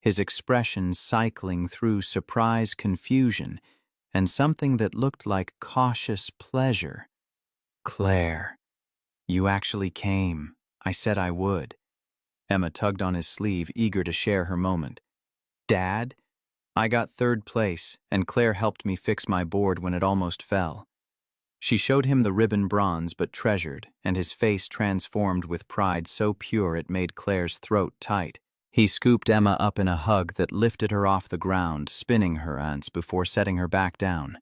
his expression cycling through surprise, confusion, and something that looked like cautious pleasure. Claire, you actually came. I said I would. Emma tugged on his sleeve, eager to share her moment. Dad, I got 3rd place, and Claire helped me fix my board when it almost fell. She showed him the ribbon, bronze but treasured, and his face transformed with pride so pure it made Claire's throat tight. He scooped Emma up in a hug that lifted her off the ground, spinning her once before setting her back down.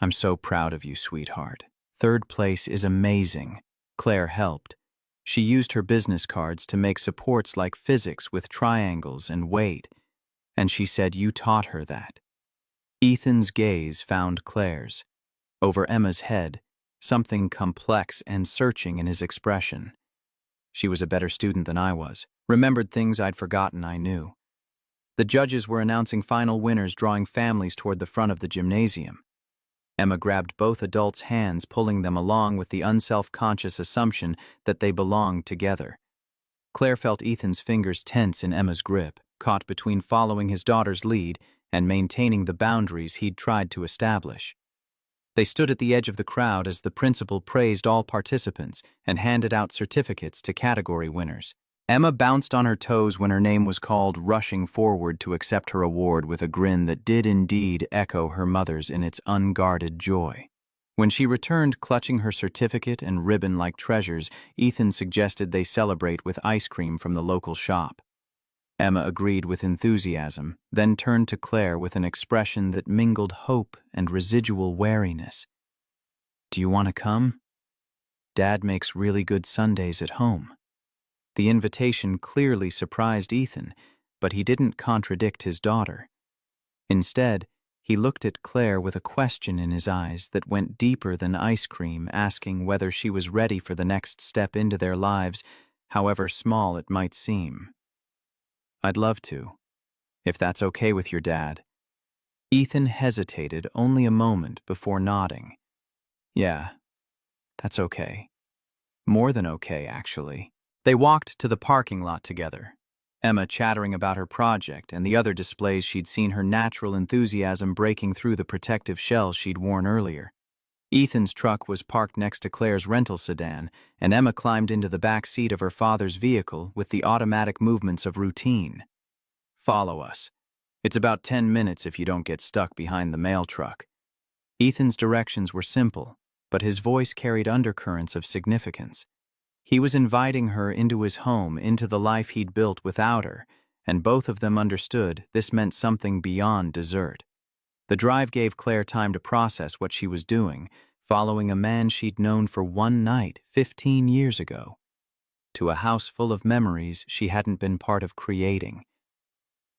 I'm so proud of you, sweetheart. 3rd place is amazing. Claire helped. She used her business cards to make supports like physics with triangles and weight, and she said you taught her that. Ethan's gaze found Claire's. Over Emma's head, something complex and searching in his expression. She was a better student than I was, remembered things I'd forgotten I knew. The judges were announcing final winners, drawing families toward the front of the gymnasium. Emma grabbed both adults' hands, pulling them along with the unself-conscious assumption that they belonged together. Claire felt Ethan's fingers tense in Emma's grip, caught between following his daughter's lead and maintaining the boundaries he'd tried to establish. They stood at the edge of the crowd as the principal praised all participants and handed out certificates to category winners. Emma bounced on her toes when her name was called, rushing forward to accept her award with a grin that did indeed echo her mother's in its unguarded joy. When she returned clutching her certificate and ribbon like treasures, Ethan suggested they celebrate with ice cream from the local shop. Emma agreed with enthusiasm, then turned to Claire with an expression that mingled hope and residual wariness. Do you want to come? Dad makes really good sundaes at home. The invitation clearly surprised Ethan, but he didn't contradict his daughter. Instead, he looked at Claire with a question in his eyes that went deeper than ice cream, asking whether she was ready for the next step into their lives, however small it might seem. I'd love to, if that's okay with your dad. Ethan hesitated only a moment before nodding. Yeah, that's okay. More than okay, actually. They walked to the parking lot together, Emma chattering about her project and the other displays she'd seen, her natural enthusiasm breaking through the protective shell she'd worn earlier. Ethan's truck was parked next to Claire's rental sedan, and Emma climbed into the back seat of her father's vehicle with the automatic movements of routine. Follow us. It's about 10 minutes if you don't get stuck behind the mail truck. Ethan's directions were simple, but his voice carried undercurrents of significance. He was inviting her into his home, into the life he'd built without her, and both of them understood this meant something beyond dessert. The drive gave Claire time to process what she was doing, following a man she'd known for one night 15 years ago, to a house full of memories she hadn't been part of creating.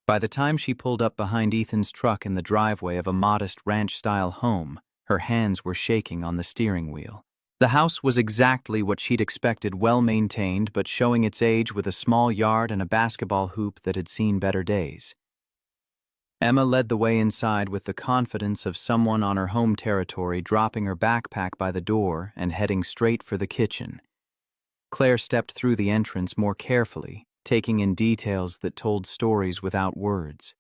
By the time she pulled up behind Ethan's truck in the driveway of a modest ranch-style home, her hands were shaking on the steering wheel. The house was exactly what she'd expected, well-maintained but showing its age, with a small yard and a basketball hoop that had seen better days. Emma led the way inside with the confidence of someone on her home territory, dropping her backpack by the door and heading straight for the kitchen. Claire stepped through the entrance more carefully, taking in details that told stories without words.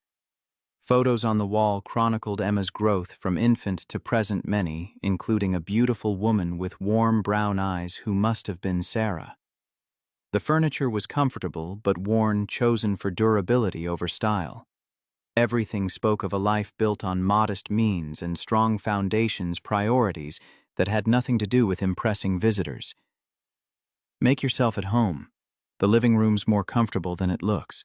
Photos on the wall chronicled Emma's growth from infant to present, many, including a beautiful woman with warm brown eyes who must have been Sarah. The furniture was comfortable but worn, chosen for durability over style. Everything spoke of a life built on modest means and strong foundations, priorities that had nothing to do with impressing visitors. Make yourself at home. The living room's more comfortable than it looks.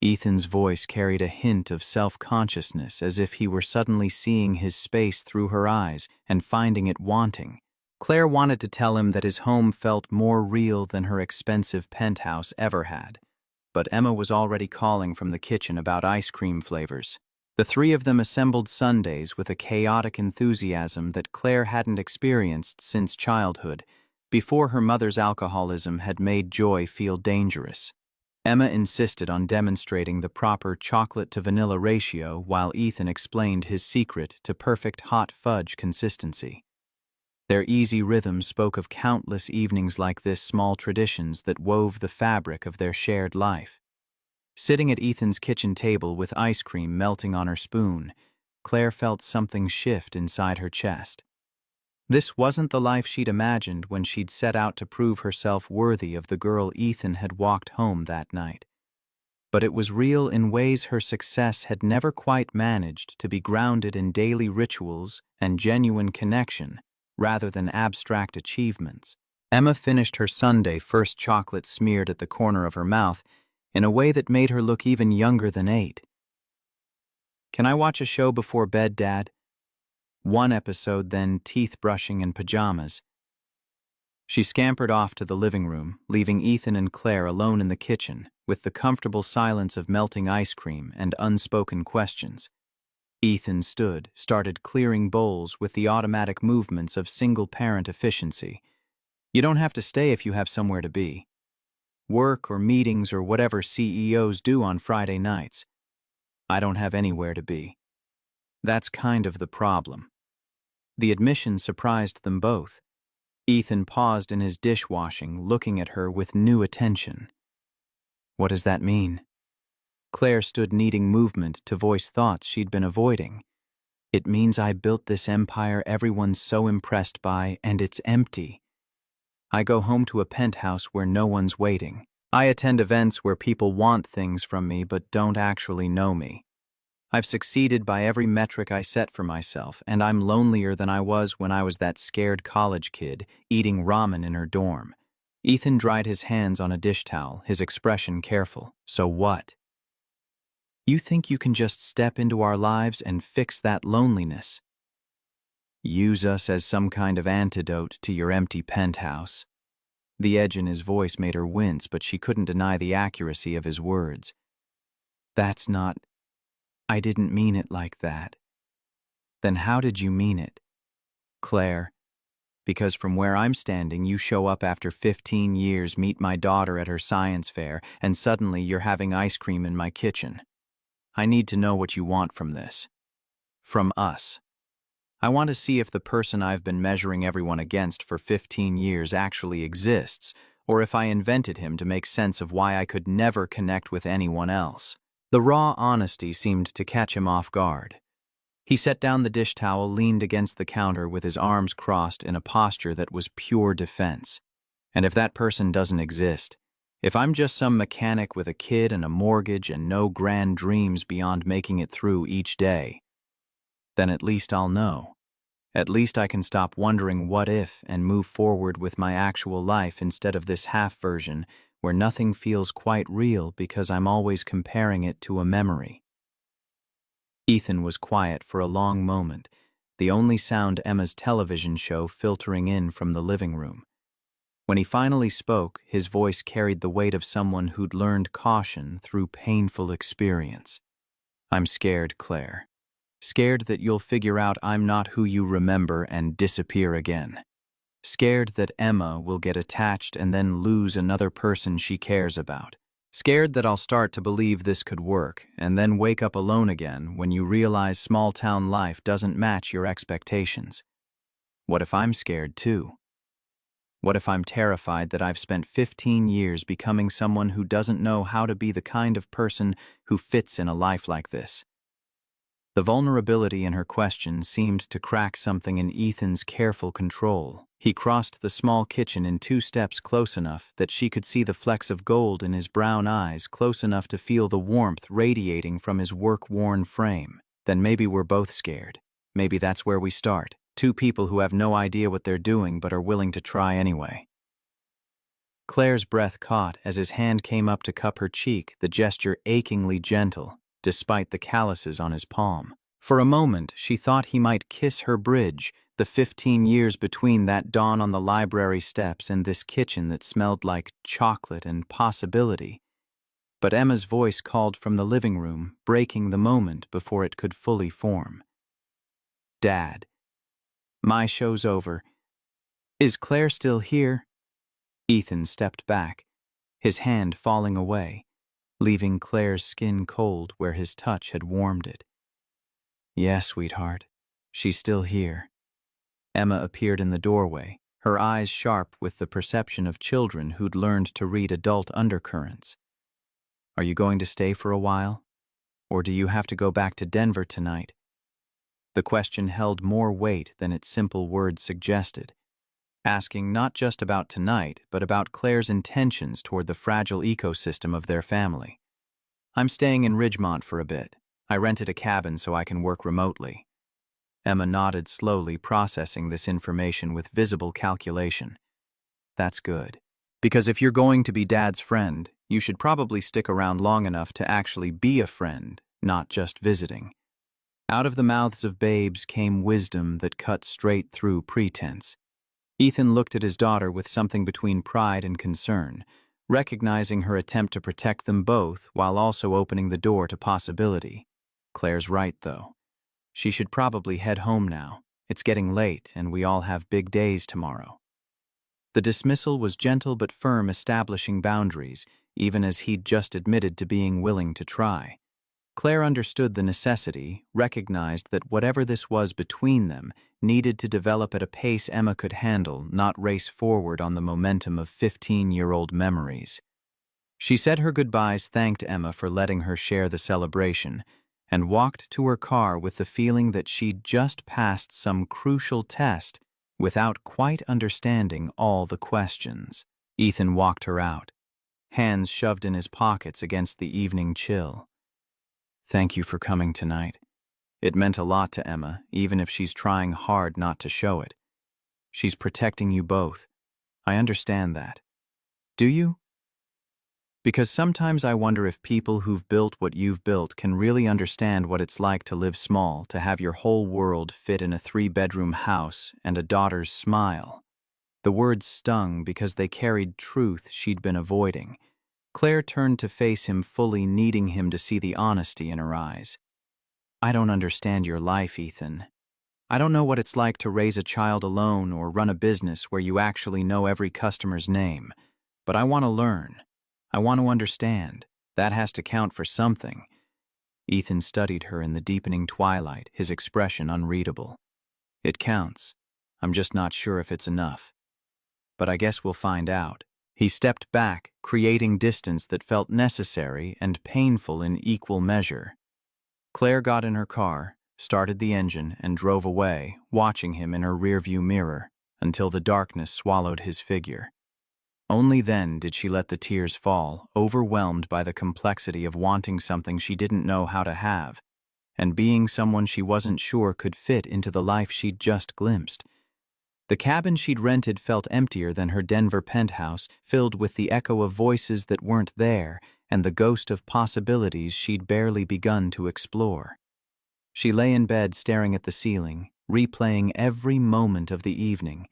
Ethan's voice carried a hint of self-consciousness, as if he were suddenly seeing his space through her eyes and finding it wanting. Claire wanted to tell him that his home felt more real than her expensive penthouse ever had, but Emma was already calling from the kitchen about ice cream flavors. The three of them assembled Sundays with a chaotic enthusiasm that Claire hadn't experienced since childhood, before her mother's alcoholism had made joy feel dangerous. Emma insisted on demonstrating the proper chocolate-to-vanilla ratio while Ethan explained his secret to perfect hot fudge consistency. Their easy rhythm spoke of countless evenings like this, small traditions that wove the fabric of their shared life. Sitting at Ethan's kitchen table with ice cream melting on her spoon, Claire felt something shift inside her chest. This wasn't the life she'd imagined when she'd set out to prove herself worthy of the girl Ethan had walked home that night. But it was real in ways her success had never quite managed, to be grounded in daily rituals and genuine connection, rather than abstract achievements. Emma finished her sundae, first chocolate smeared at the corner of her mouth, in a way that made her look even younger than 8. "Can I watch a show before bed, Dad?" One episode, then teeth brushing and pajamas. She scampered off to the living room, leaving Ethan and Claire alone in the kitchen, with the comfortable silence of melting ice cream and unspoken questions. Ethan started clearing bowls with the automatic movements of single-parent efficiency. You don't have to stay if you have somewhere to be. Work or meetings or whatever CEOs do on Friday nights. I don't have anywhere to be. That's kind of the problem. The admission surprised them both. Ethan paused in his dishwashing, looking at her with new attention. What does that mean? Claire stood, needing movement to voice thoughts she'd been avoiding. It means I built this empire everyone's so impressed by, and it's empty. I go home to a penthouse where no one's waiting. I attend events where people want things from me but don't actually know me. I've succeeded by every metric I set for myself, and I'm lonelier than I was when I was that scared college kid eating ramen in her dorm. Ethan dried his hands on a dish towel, his expression careful. So what? You think you can just step into our lives and fix that loneliness? Use us as some kind of antidote to your empty penthouse? The edge in his voice made her wince, but she couldn't deny the accuracy of his words. That's not... I didn't mean it like that. Then how did you mean it? Claire, because from where I'm standing, you show up after 15 years, meet my daughter at her science fair, and suddenly you're having ice cream in my kitchen. I need to know what you want from this. From us. I want to see if the person I've been measuring everyone against for 15 years actually exists, or if I invented him to make sense of why I could never connect with anyone else. The raw honesty seemed to catch him off guard. He set down the dish towel, leaned against the counter with his arms crossed in a posture that was pure defense. And if that person doesn't exist, if I'm just some mechanic with a kid and a mortgage and no grand dreams beyond making it through each day, then at least I'll know. At least I can stop wondering what if and move forward with my actual life instead of this half version where nothing feels quite real because I'm always comparing it to a memory. Ethan was quiet for a long moment, the only sound Emma's television show filtering in from the living room. When he finally spoke, his voice carried the weight of someone who'd learned caution through painful experience. I'm scared, Claire. Scared that you'll figure out I'm not who you remember and disappear again. Scared that Emma will get attached and then lose another person she cares about. Scared that I'll start to believe this could work and then wake up alone again when you realize small-town life doesn't match your expectations. What if I'm scared too? What if I'm terrified that I've spent 15 years becoming someone who doesn't know how to be the kind of person who fits in a life like this? The vulnerability in her question seemed to crack something in Ethan's careful control. He crossed the small kitchen in 2 steps close enough that she could see the flecks of gold in his brown eyes, close enough to feel the warmth radiating from his work-worn frame. Then maybe we're both scared. Maybe that's where we start. 2 people who have no idea what they're doing but are willing to try anyway. Claire's breath caught as his hand came up to cup her cheek, the gesture achingly gentle, despite the calluses on his palm. For a moment, she thought he might kiss her bridge, the 15 years between that dawn on the library steps and this kitchen that smelled like chocolate and possibility. But Emma's voice called from the living room, breaking the moment before it could fully form. "Dad, my show's over. Is Claire still here?" Ethan stepped back, his hand falling away, leaving Claire's skin cold where his touch had warmed it. "Yes, sweetheart, she's still here." Emma appeared in the doorway, her eyes sharp with the perception of children who'd learned to read adult undercurrents. "Are you going to stay for a while? Or do you have to go back to Denver tonight?" The question held more weight than its simple words suggested, asking not just about tonight, but about Claire's intentions toward the fragile ecosystem of their family. "I'm staying in Ridgemont for a bit. I rented a cabin so I can work remotely." Emma nodded slowly, processing this information with visible calculation. "That's good. Because if you're going to be Dad's friend, you should probably stick around long enough to actually be a friend, not just visiting." Out of the mouths of babes came wisdom that cut straight through pretense. Ethan looked at his daughter with something between pride and concern, recognizing her attempt to protect them both while also opening the door to possibility. Claire's right, though. She should probably head home now. It's getting late, and we all have big days tomorrow. The dismissal was gentle but firm, establishing boundaries, even as he'd just admitted to being willing to try. Claire understood the necessity, recognized that whatever this was between them needed to develop at a pace Emma could handle, not race forward on the momentum of 15-year-old memories. She said her goodbyes, thanked Emma for letting her share the celebration, and walked to her car with the feeling that she'd just passed some crucial test without quite understanding all the questions. Ethan walked her out, hands shoved in his pockets against the evening chill. "Thank you for coming tonight. It meant a lot to Emma, even if she's trying hard not to show it. She's protecting you both. I understand that. Do you? Because sometimes I wonder if people who've built what you've built can really understand what it's like to live small, to have your whole world fit in a 3-bedroom house and a daughter's smile." The words stung because they carried truth she'd been avoiding. Claire turned to face him fully, needing him to see the honesty in her eyes. "I don't understand your life, Ethan. I don't know what it's like to raise a child alone or run a business where you actually know every customer's name. But I want to learn. I want to understand. That has to count for something." Ethan studied her in the deepening twilight, his expression unreadable. "It counts. I'm just not sure if it's enough. But I guess we'll find out." He stepped back, creating distance that felt necessary and painful in equal measure. Claire got in her car, started the engine, and drove away, watching him in her rearview mirror, until the darkness swallowed his figure. Only then did she let the tears fall, overwhelmed by the complexity of wanting something she didn't know how to have, and being someone she wasn't sure could fit into the life she'd just glimpsed. The cabin she'd rented felt emptier than her Denver penthouse, filled with the echo of voices that weren't there and the ghost of possibilities she'd barely begun to explore. She lay in bed staring at the ceiling, replaying every moment of the evening,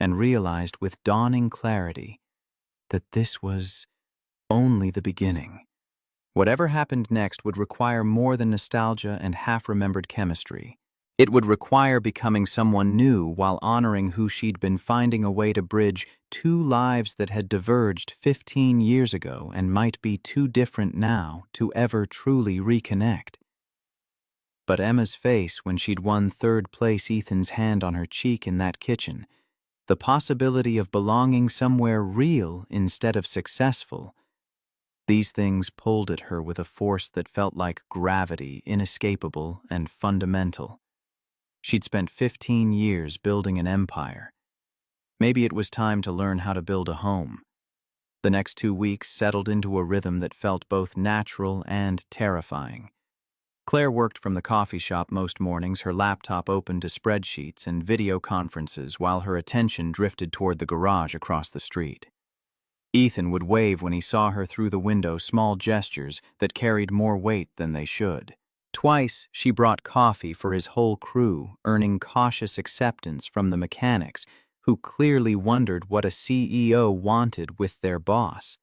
and realized with dawning clarity that this was only the beginning. Whatever happened next would require more than nostalgia and half-remembered chemistry. It would require becoming someone new while honoring who she'd been, finding a way to bridge 2 lives that had diverged 15 years ago and might be too different now to ever truly reconnect. But Emma's face when she'd won 3rd place, Ethan's hand on her cheek in that kitchen, the possibility of belonging somewhere real instead of successful, these things pulled at her with a force that felt like gravity, inescapable and fundamental. She'd spent 15 years building an empire. Maybe it was time to learn how to build a home. The next 2 weeks settled into a rhythm that felt both natural and terrifying. Claire worked from the coffee shop most mornings, her laptop open to spreadsheets and video conferences while her attention drifted toward the garage across the street. Ethan would wave when he saw her through the window, small gestures that carried more weight than they should. Twice, she brought coffee for his whole crew, earning cautious acceptance from the mechanics, who clearly wondered what a CEO wanted with their boss.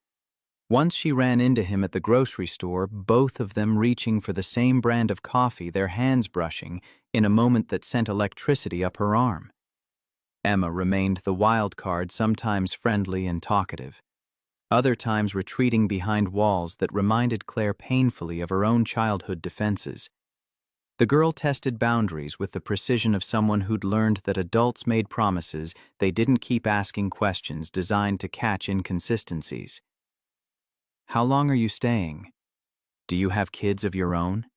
Once she ran into him at the grocery store, both of them reaching for the same brand of coffee, their hands brushing, in a moment that sent electricity up her arm. Emma remained the wild card, sometimes friendly and talkative, other times retreating behind walls that reminded Claire painfully of her own childhood defenses. The girl tested boundaries with the precision of someone who'd learned that adults made promises they didn't keep, asking questions designed to catch inconsistencies. "How long are you staying? Do you have kids of your own?"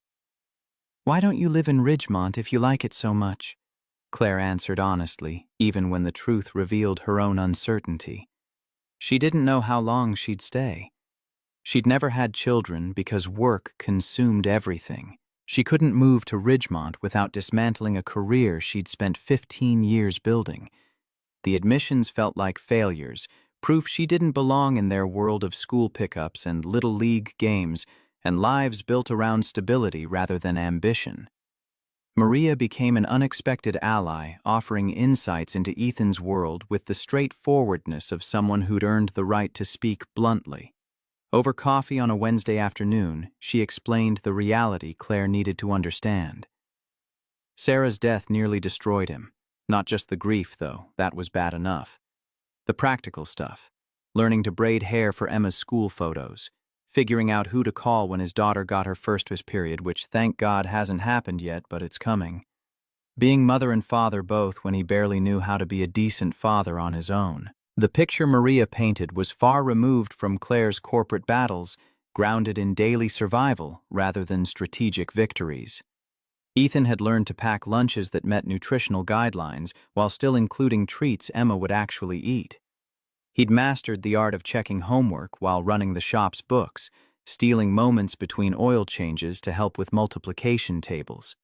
"Why don't you live in Ridgemont if you like it so much?" Claire answered honestly, even when the truth revealed her own uncertainty. She didn't know how long she'd stay. She'd never had children because work consumed everything. She couldn't move to Ridgemont without dismantling a career she'd spent 15 years building. The admissions felt like failures, proof she didn't belong in their world of school pickups and little league games, and lives built around stability rather than ambition. Maria became an unexpected ally, offering insights into Ethan's world with the straightforwardness of someone who'd earned the right to speak bluntly. Over coffee on a Wednesday afternoon, she explained the reality Claire needed to understand. Sarah's death nearly destroyed him. Not just the grief, though, that was bad enough. The practical stuff. Learning to braid hair for Emma's school photos. Figuring out who to call when his daughter got her first period, which thank God hasn't happened yet, but it's coming. Being mother and father both when he barely knew how to be a decent father on his own. The picture Maria painted was far removed from Claire's corporate battles, grounded in daily survival rather than strategic victories. Ethan had learned to pack lunches that met nutritional guidelines while still including treats Emma would actually eat. He'd mastered the art of checking homework while running the shop's books, stealing moments between oil changes to help with multiplication tables.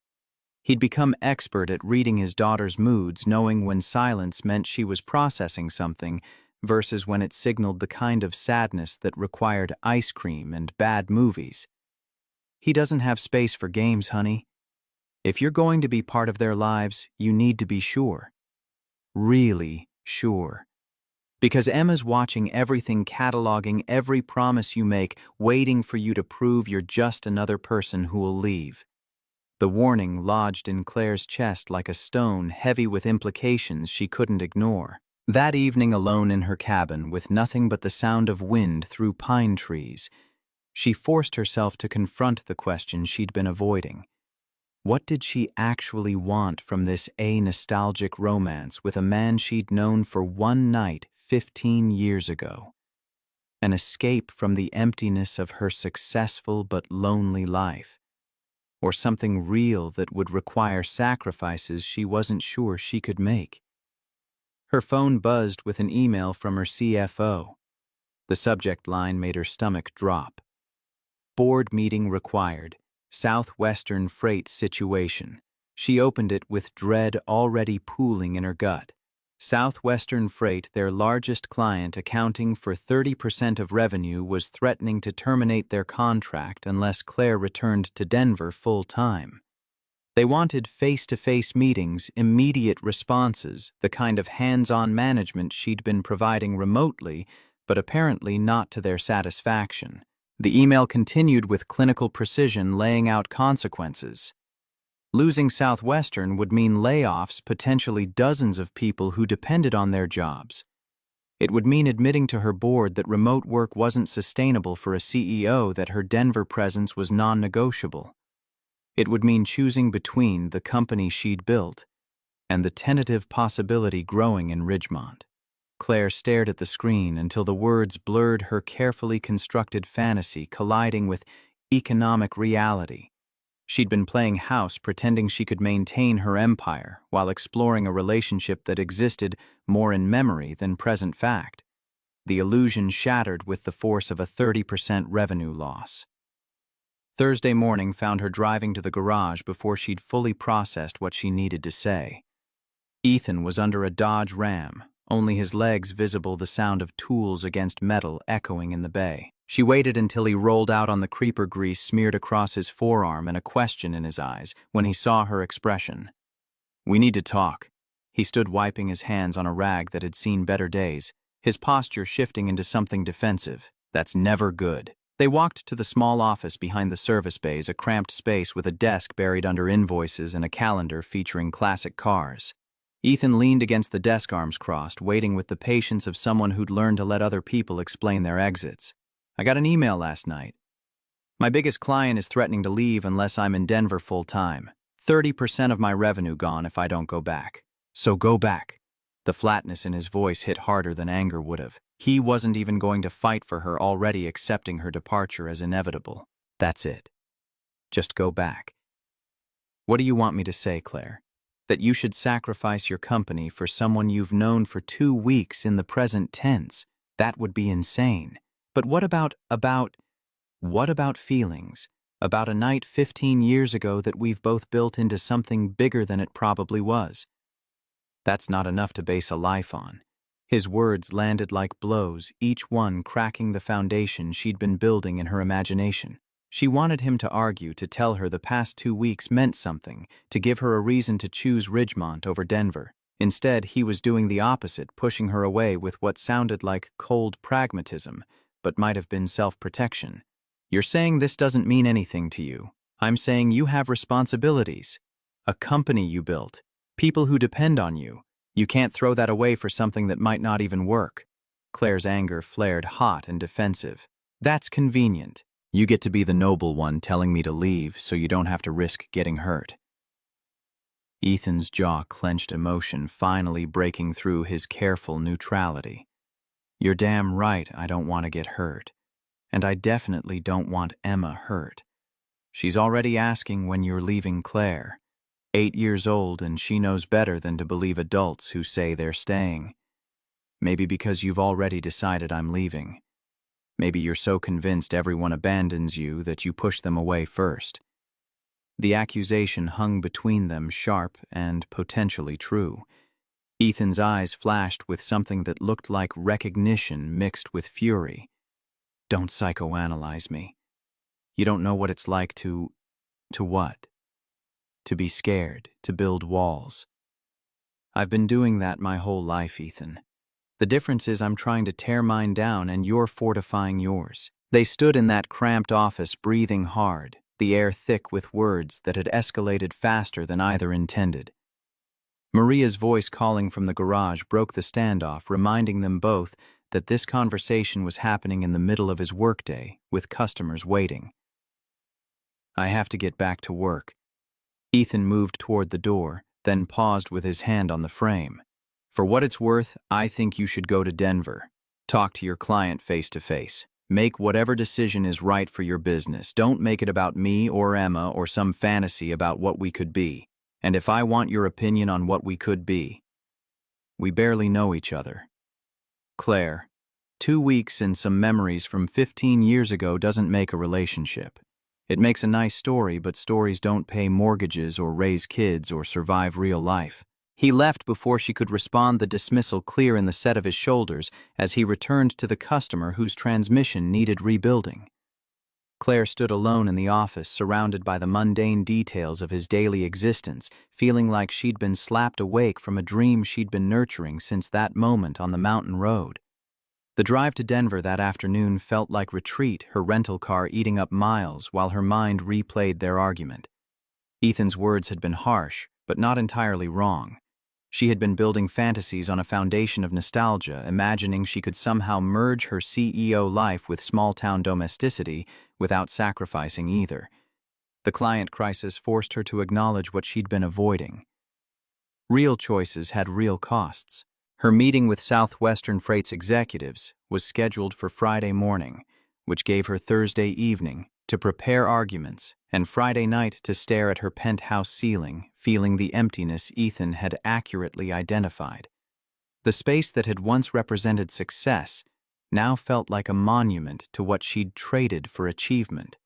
He'd become expert at reading his daughter's moods, knowing when silence meant she was processing something versus when it signaled the kind of sadness that required ice cream and bad movies. "He doesn't have space for games, honey. If you're going to be part of their lives, you need to be sure. Really sure. Because Emma's watching everything, cataloging every promise you make, waiting for you to prove you're just another person who'll leave." The warning lodged in Claire's chest like a stone, heavy with implications she couldn't ignore. That evening, alone in her cabin, with nothing but the sound of wind through pine trees, she forced herself to confront the question she'd been avoiding. What did she actually want from this nostalgic romance with a man she'd known for one night 15 years ago? An escape from the emptiness of her successful but lonely life? Or something real that would require sacrifices she wasn't sure she could make? Her phone buzzed with an email from her CFO. The subject line made her stomach drop. "Board meeting required. Southwestern freight situation." She opened it with dread already pooling in her gut. Southwestern Freight, their largest client accounting for 30% of revenue, was threatening to terminate their contract unless Claire returned to Denver full-time. They wanted face-to-face meetings, immediate responses, the kind of hands-on management she'd been providing remotely, but apparently not to their satisfaction. The email continued with clinical precision, laying out consequences. Losing Southwestern would mean layoffs, potentially dozens of people who depended on their jobs. It would mean admitting to her board that remote work wasn't sustainable for a CEO, that her Denver presence was non-negotiable. It would mean choosing between the company she'd built and the tentative possibility growing in Ridgemont. Claire stared at the screen until the words blurred her carefully constructed fantasy, colliding with economic reality. She'd been playing house, pretending she could maintain her empire while exploring a relationship that existed more in memory than present fact. The illusion shattered with the force of a 30% revenue loss. Thursday morning found her driving to the garage before she'd fully processed what she needed to say. Ethan was under a Dodge Ram, only his legs visible, the sound of tools against metal echoing in the bay. She waited until he rolled out on the creeper grease smeared across his forearm and a question in his eyes when he saw her expression. "We need to talk." He stood wiping his hands on a rag that had seen better days, his posture shifting into something defensive. "That's never good." They walked to the small office behind the service bays, a cramped space with a desk buried under invoices and a calendar featuring classic cars. Ethan leaned against the desk, arms crossed, waiting with the patience of someone who'd learned to let other people explain their exits. "I got an email last night. My biggest client is threatening to leave unless I'm in Denver full-time. 30% of my revenue gone if I don't go back. So go back." The flatness in his voice hit harder than anger would have. He wasn't even going to fight for her, already accepting her departure as inevitable. "That's it. Just go back." "What do you want me to say, Claire? That you should sacrifice your company for someone you've known for 2 weeks in the present tense? That would be insane. But what about feelings? About a night 15 years ago that we've both built into something bigger than it probably was? That's not enough to base a life on." His words landed like blows, each one cracking the foundation she'd been building in her imagination. She wanted him to argue, to tell her the past 2 weeks meant something, to give her a reason to choose Ridgemont over Denver. Instead, he was doing the opposite, pushing her away with what sounded like cold pragmatism, but might have been self-protection. "You're saying this doesn't mean anything to you. I'm saying you have responsibilities. A company you built. People who depend on you. You can't throw that away for something that might not even work." Claire's anger flared hot and defensive. "That's convenient. You get to be the noble one telling me to leave so you don't have to risk getting hurt." Ethan's jaw clenched, emotion finally breaking through his careful neutrality. "You're damn right I don't want to get hurt. And I definitely don't want Emma hurt. She's already asking when you're leaving, Claire. 8 years old, and she knows better than to believe adults who say they're staying. Maybe because you've already decided I'm leaving. Maybe you're so convinced everyone abandons you that you push them away first." The accusation hung between them, sharp and potentially true. Ethan's eyes flashed with something that looked like recognition mixed with fury. "Don't psychoanalyze me. You don't know what it's like to what? To be scared, to build walls. I've been doing that my whole life, Ethan. The difference is I'm trying to tear mine down and you're fortifying yours." They stood in that cramped office, breathing hard, the air thick with words that had escalated faster than either intended. Maria's voice calling from the garage broke the standoff, reminding them both that this conversation was happening in the middle of his workday, with customers waiting. "I have to get back to work." Ethan moved toward the door, then paused with his hand on the frame. "For what it's worth, I think you should go to Denver. Talk to your client face to face. Make whatever decision is right for your business. Don't make it about me or Emma or some fantasy about what we could be. And if I want your opinion on what we could be, we barely know each other. Claire, 2 weeks and some memories from 15 years ago doesn't make a relationship. It makes a nice story, but stories don't pay mortgages or raise kids or survive real life." He left before she could respond, the dismissal clear in the set of his shoulders as he returned to the customer whose transmission needed rebuilding. Claire stood alone in the office, surrounded by the mundane details of his daily existence, feeling like she'd been slapped awake from a dream she'd been nurturing since that moment on the mountain road. The drive to Denver that afternoon felt like retreat, her rental car eating up miles while her mind replayed their argument. Ethan's words had been harsh, but not entirely wrong. She had been building fantasies on a foundation of nostalgia, imagining she could somehow merge her CEO life with small-town domesticity without sacrificing either. The client crisis forced her to acknowledge what she'd been avoiding. Real choices had real costs. Her meeting with Southwestern Freight's executives was scheduled for Friday morning, which gave her Thursday evening to prepare arguments, and Friday night to stare at her penthouse ceiling, feeling the emptiness Ethan had accurately identified. The space that had once represented success now felt like a monument to what she'd traded for achievement.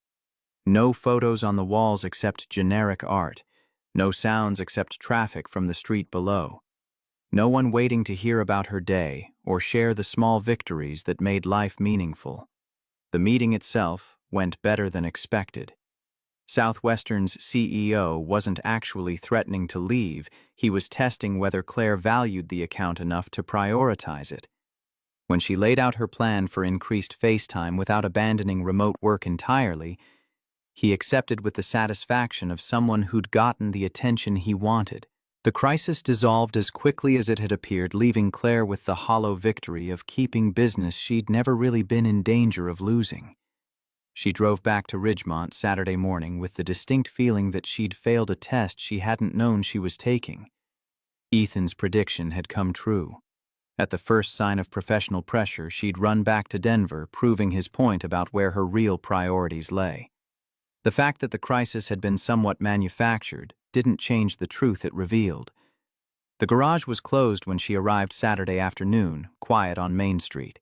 No photos on the walls except generic art, no sounds except traffic from the street below. No one waiting to hear about her day or share the small victories that made life meaningful. The meeting itself went better than expected. Southwestern's CEO wasn't actually threatening to leave, he was testing whether Claire valued the account enough to prioritize it. When she laid out her plan for increased FaceTime without abandoning remote work entirely, he accepted with the satisfaction of someone who'd gotten the attention he wanted. The crisis dissolved as quickly as it had appeared, leaving Claire with the hollow victory of keeping business she'd never really been in danger of losing. She drove back to Ridgemont Saturday morning with the distinct feeling that she'd failed a test she hadn't known she was taking. Ethan's prediction had come true. At the first sign of professional pressure, she'd run back to Denver, proving his point about where her real priorities lay. The fact that the crisis had been somewhat manufactured didn't change the truth it revealed. The garage was closed when she arrived Saturday afternoon, quiet on Main Street.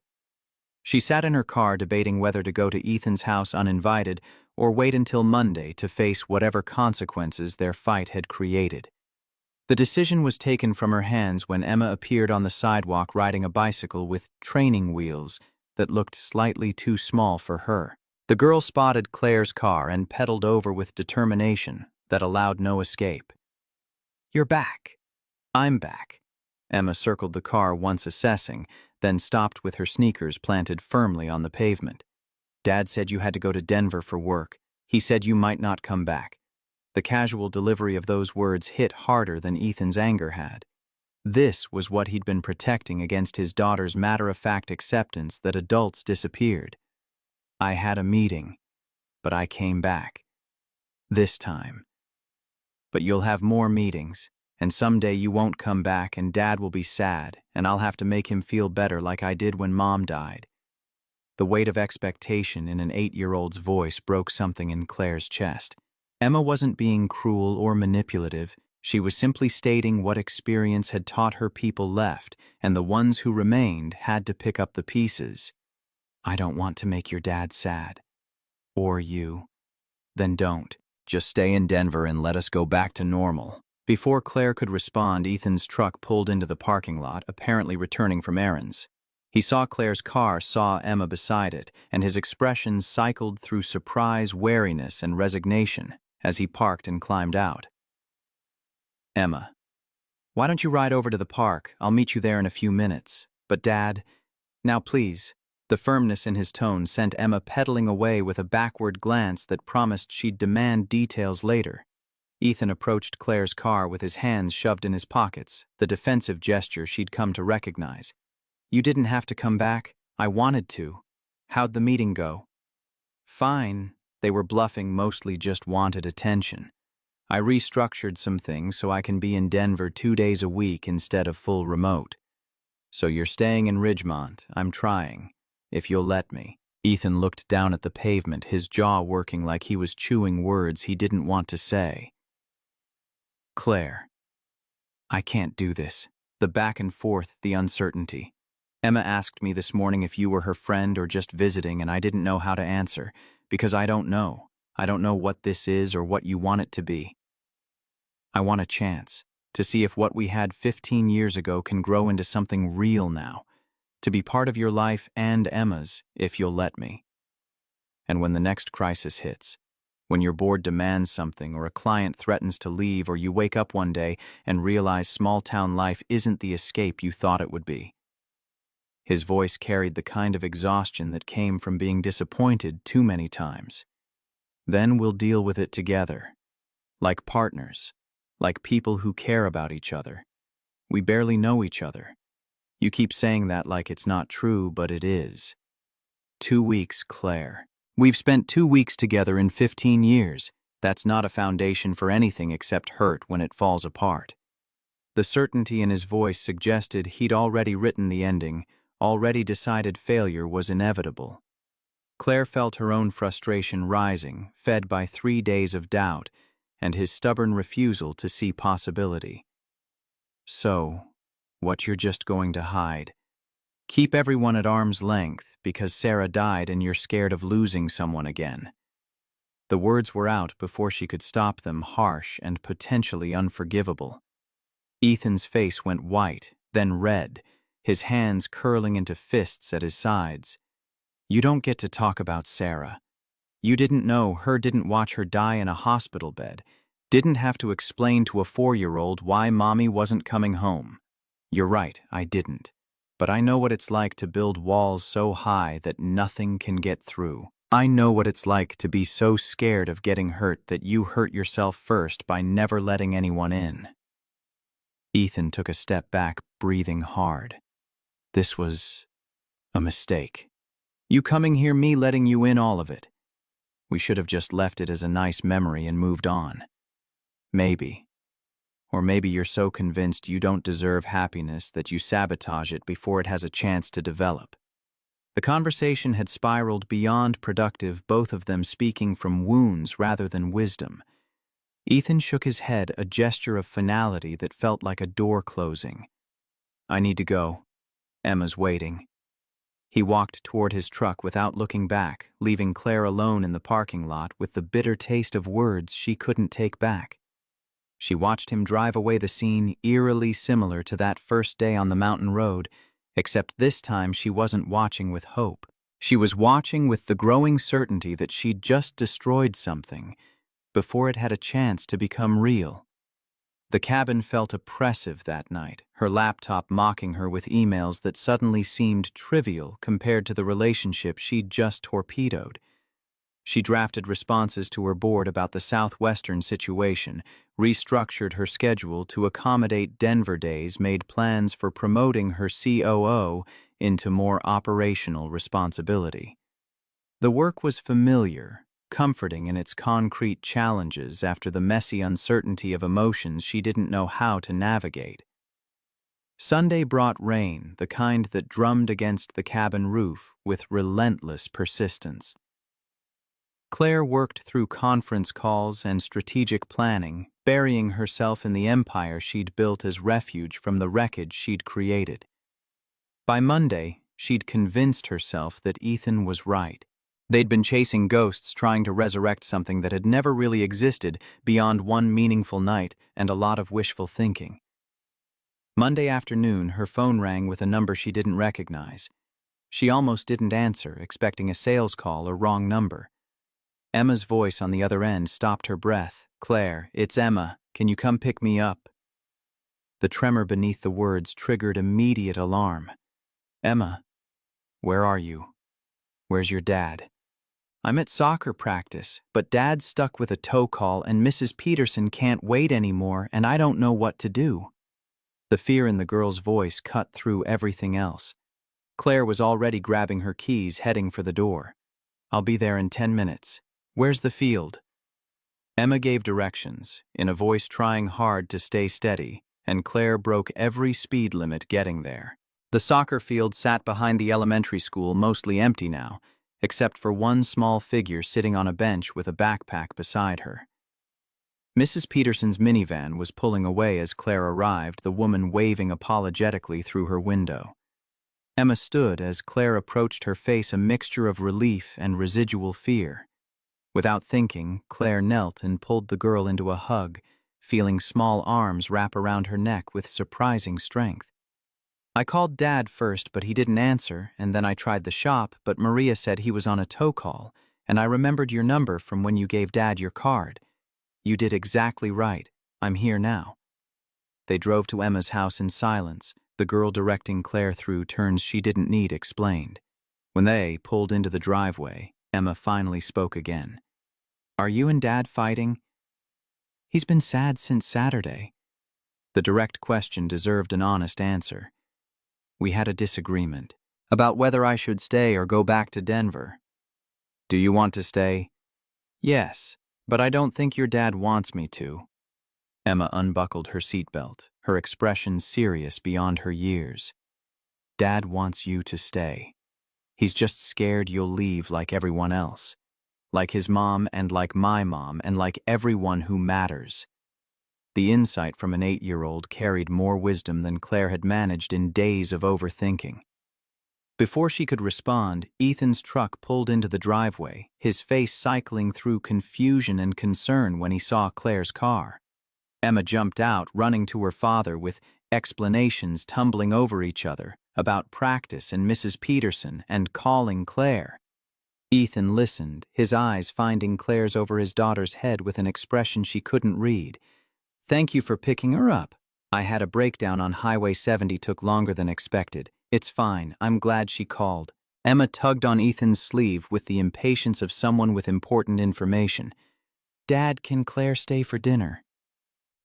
She sat in her car debating whether to go to Ethan's house uninvited or wait until Monday to face whatever consequences their fight had created. The decision was taken from her hands when Emma appeared on the sidewalk riding a bicycle with training wheels that looked slightly too small for her. The girl spotted Claire's car and pedaled over with determination that allowed no escape. "You're back." "I'm back." Emma circled the car once assessing, then stopped with her sneakers planted firmly on the pavement. "Dad said you had to go to Denver for work. He said you might not come back." The casual delivery of those words hit harder than Ethan's anger had. This was what he'd been protecting against his daughter's matter-of-fact acceptance that adults disappeared. "I had a meeting, but I came back. This time. But you'll have more meetings, and someday you won't come back and Dad will be sad, and I'll have to make him feel better like I did when Mom died." The weight of expectation in an 8-year-old's voice broke something in Claire's chest. Emma wasn't being cruel or manipulative. She was simply stating what experience had taught her people left, and the ones who remained had to pick up the pieces. "I don't want to make your dad sad. Or you. Then don't. Just stay in Denver and let us go back to normal." Before Claire could respond, Ethan's truck pulled into the parking lot, apparently returning from errands. He saw Claire's car, saw Emma beside it, and his expression cycled through surprise, wariness, and resignation as he parked and climbed out. "Emma, why don't you ride over to the park? I'll meet you there in a few minutes." "But Dad, now please." The firmness in his tone sent Emma pedaling away with a backward glance that promised she'd demand details later. Ethan approached Claire's car with his hands shoved in his pockets, the defensive gesture she'd come to recognize. "You didn't have to come back. I wanted to. How'd the meeting go?" "Fine." They were bluffing, mostly just wanted attention. "I restructured some things so I can be in Denver 2 days a week instead of full remote." "So you're staying in Ridgemont. I'm trying. If you'll let me." Ethan looked down at the pavement, his jaw working like he was chewing words he didn't want to say. "Claire, I can't do this." The back and forth, the uncertainty. "Emma asked me this morning if you were her friend or just visiting, and I didn't know how to answer, because I don't know. I don't know what this is or what you want it to be. I want a chance to see if what we had 15 years ago can grow into something real now. To be part of your life and Emma's, if you'll let me. And when the next crisis hits, when your board demands something or a client threatens to leave or you wake up one day and realize small-town life isn't the escape you thought it would be." His voice carried the kind of exhaustion that came from being disappointed too many times. "Then we'll deal with it together. Like partners. Like people who care about each other. We barely know each other. You keep saying that like it's not true, but it is. 2 weeks, Claire. We've spent 2 weeks together in 15 years. That's not a foundation for anything except hurt when it falls apart." The certainty in his voice suggested he'd already written the ending, already decided failure was inevitable. Claire felt her own frustration rising, fed by 3 days of doubt and his stubborn refusal to see possibility. So, what you're just going to hide? Keep everyone at arm's length because Sarah died and you're scared of losing someone again. The words were out before she could stop them, harsh and potentially unforgivable. Ethan's face went white, then red, his hands curling into fists at his sides. You don't get to talk about Sarah. You didn't know her, didn't watch her die in a hospital bed, didn't have to explain to a 4-year-old why mommy wasn't coming home. You're right, I didn't. But I know what it's like to build walls so high that nothing can get through. I know what it's like to be so scared of getting hurt that you hurt yourself first by never letting anyone in. Ethan took a step back, breathing hard. This was a mistake. You coming here, me letting you in, all of it. We should have just left it as a nice memory and moved on. Maybe. Or maybe you're so convinced you don't deserve happiness that you sabotage it before it has a chance to develop. The conversation had spiraled beyond productive, both of them speaking from wounds rather than wisdom. Ethan shook his head, a gesture of finality that felt like a door closing. I need to go. Emma's waiting. He walked toward his truck without looking back, leaving Claire alone in the parking lot with the bitter taste of words she couldn't take back. She watched him drive away, the scene eerily similar to that first day on the mountain road, except this time she wasn't watching with hope. She was watching with the growing certainty that she'd just destroyed something before it had a chance to become real. The cabin felt oppressive that night, her laptop mocking her with emails that suddenly seemed trivial compared to the relationship she'd just torpedoed. She drafted responses to her board about the Southwestern situation, restructured her schedule to accommodate Denver days, made plans for promoting her COO into more operational responsibility. The work was familiar, comforting in its concrete challenges after the messy uncertainty of emotions she didn't know how to navigate. Sunday brought rain, the kind that drummed against the cabin roof with relentless persistence. Claire worked through conference calls and strategic planning, burying herself in the empire she'd built as refuge from the wreckage she'd created. By Monday, she'd convinced herself that Ethan was right. They'd been chasing ghosts, trying to resurrect something that had never really existed beyond one meaningful night and a lot of wishful thinking. Monday afternoon, her phone rang with a number she didn't recognize. She almost didn't answer, expecting a sales call or wrong number. Emma's voice on the other end stopped her breath. Claire, it's Emma. Can you come pick me up? The tremor beneath the words triggered immediate alarm. Emma, where are you? Where's your dad? I'm at soccer practice, but Dad's stuck with a tow call and Mrs. Peterson can't wait anymore and I don't know what to do. The fear in the girl's voice cut through everything else. Claire was already grabbing her keys, heading for the door. I'll be there in 10 minutes. Where's the field? Emma gave directions, in a voice trying hard to stay steady, and Claire broke every speed limit getting there. The soccer field sat behind the elementary school, mostly empty now, except for one small figure sitting on a bench with a backpack beside her. Mrs. Peterson's minivan was pulling away as Claire arrived, the woman waving apologetically through her window. Emma stood as Claire approached, her face a mixture of relief and residual fear. Without thinking, Claire knelt and pulled the girl into a hug, feeling small arms wrap around her neck with surprising strength. I called Dad first, but he didn't answer, and then I tried the shop, but Maria said he was on a tow call, and I remembered your number from when you gave Dad your card. You did exactly right. I'm here now. They drove to Emma's house in silence, the girl directing Claire through turns she didn't need explained. When they pulled into the driveway, Emma finally spoke again. Are you and Dad fighting? He's been sad since Saturday. The direct question deserved an honest answer. We had a disagreement about whether I should stay or go back to Denver. Do you want to stay? Yes, but I don't think your dad wants me to. Emma unbuckled her seatbelt, her expression serious beyond her years. Dad wants you to stay. He's just scared you'll leave like everyone else. Like his mom and like my mom and like everyone who matters. The insight from an 8-year-old carried more wisdom than Claire had managed in days of overthinking. Before she could respond, Ethan's truck pulled into the driveway, his face cycling through confusion and concern when he saw Claire's car. Emma jumped out, running to her father with explanations tumbling over each other about practice and Mrs. Peterson and calling Claire. Ethan listened, his eyes finding Claire's over his daughter's head with an expression she couldn't read. "Thank you for picking her up. I had a breakdown on Highway 70, took longer than expected. It's fine, I'm glad she called." Emma tugged on Ethan's sleeve with the impatience of someone with important information. "Dad, can Claire stay for dinner?"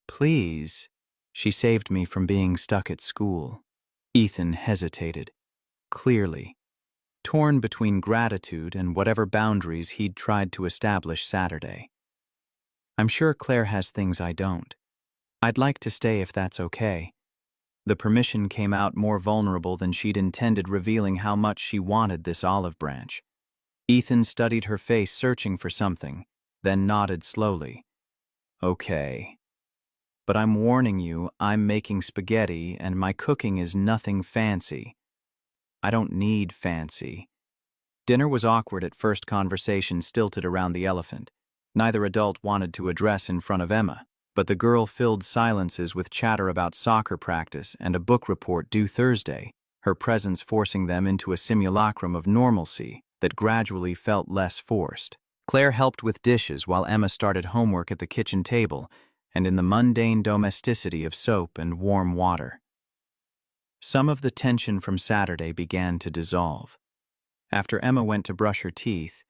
"Please. She saved me from being stuck at school." Ethan hesitated, clearly torn between gratitude and whatever boundaries he'd tried to establish Saturday. "I'm sure Claire has things I don't. I'd like to stay if that's okay." The permission came out more vulnerable than she'd intended, revealing how much she wanted this olive branch. Ethan studied her face, searching for something, then nodded slowly. "Okay. But I'm warning you, I'm making spaghetti and my cooking is nothing fancy. I don't need fancy." Dinner was awkward at first, conversation stilted around the elephant. Neither adult wanted to address in front of Emma, but the girl filled silences with chatter about soccer practice and a book report due Thursday, her presence forcing them into a simulacrum of normalcy that gradually felt less forced. Claire helped with dishes while Emma started homework at the kitchen table and in the mundane domesticity of soap and warm water. Some of the tension from Saturday began to dissolve. After Emma went to brush her teeth,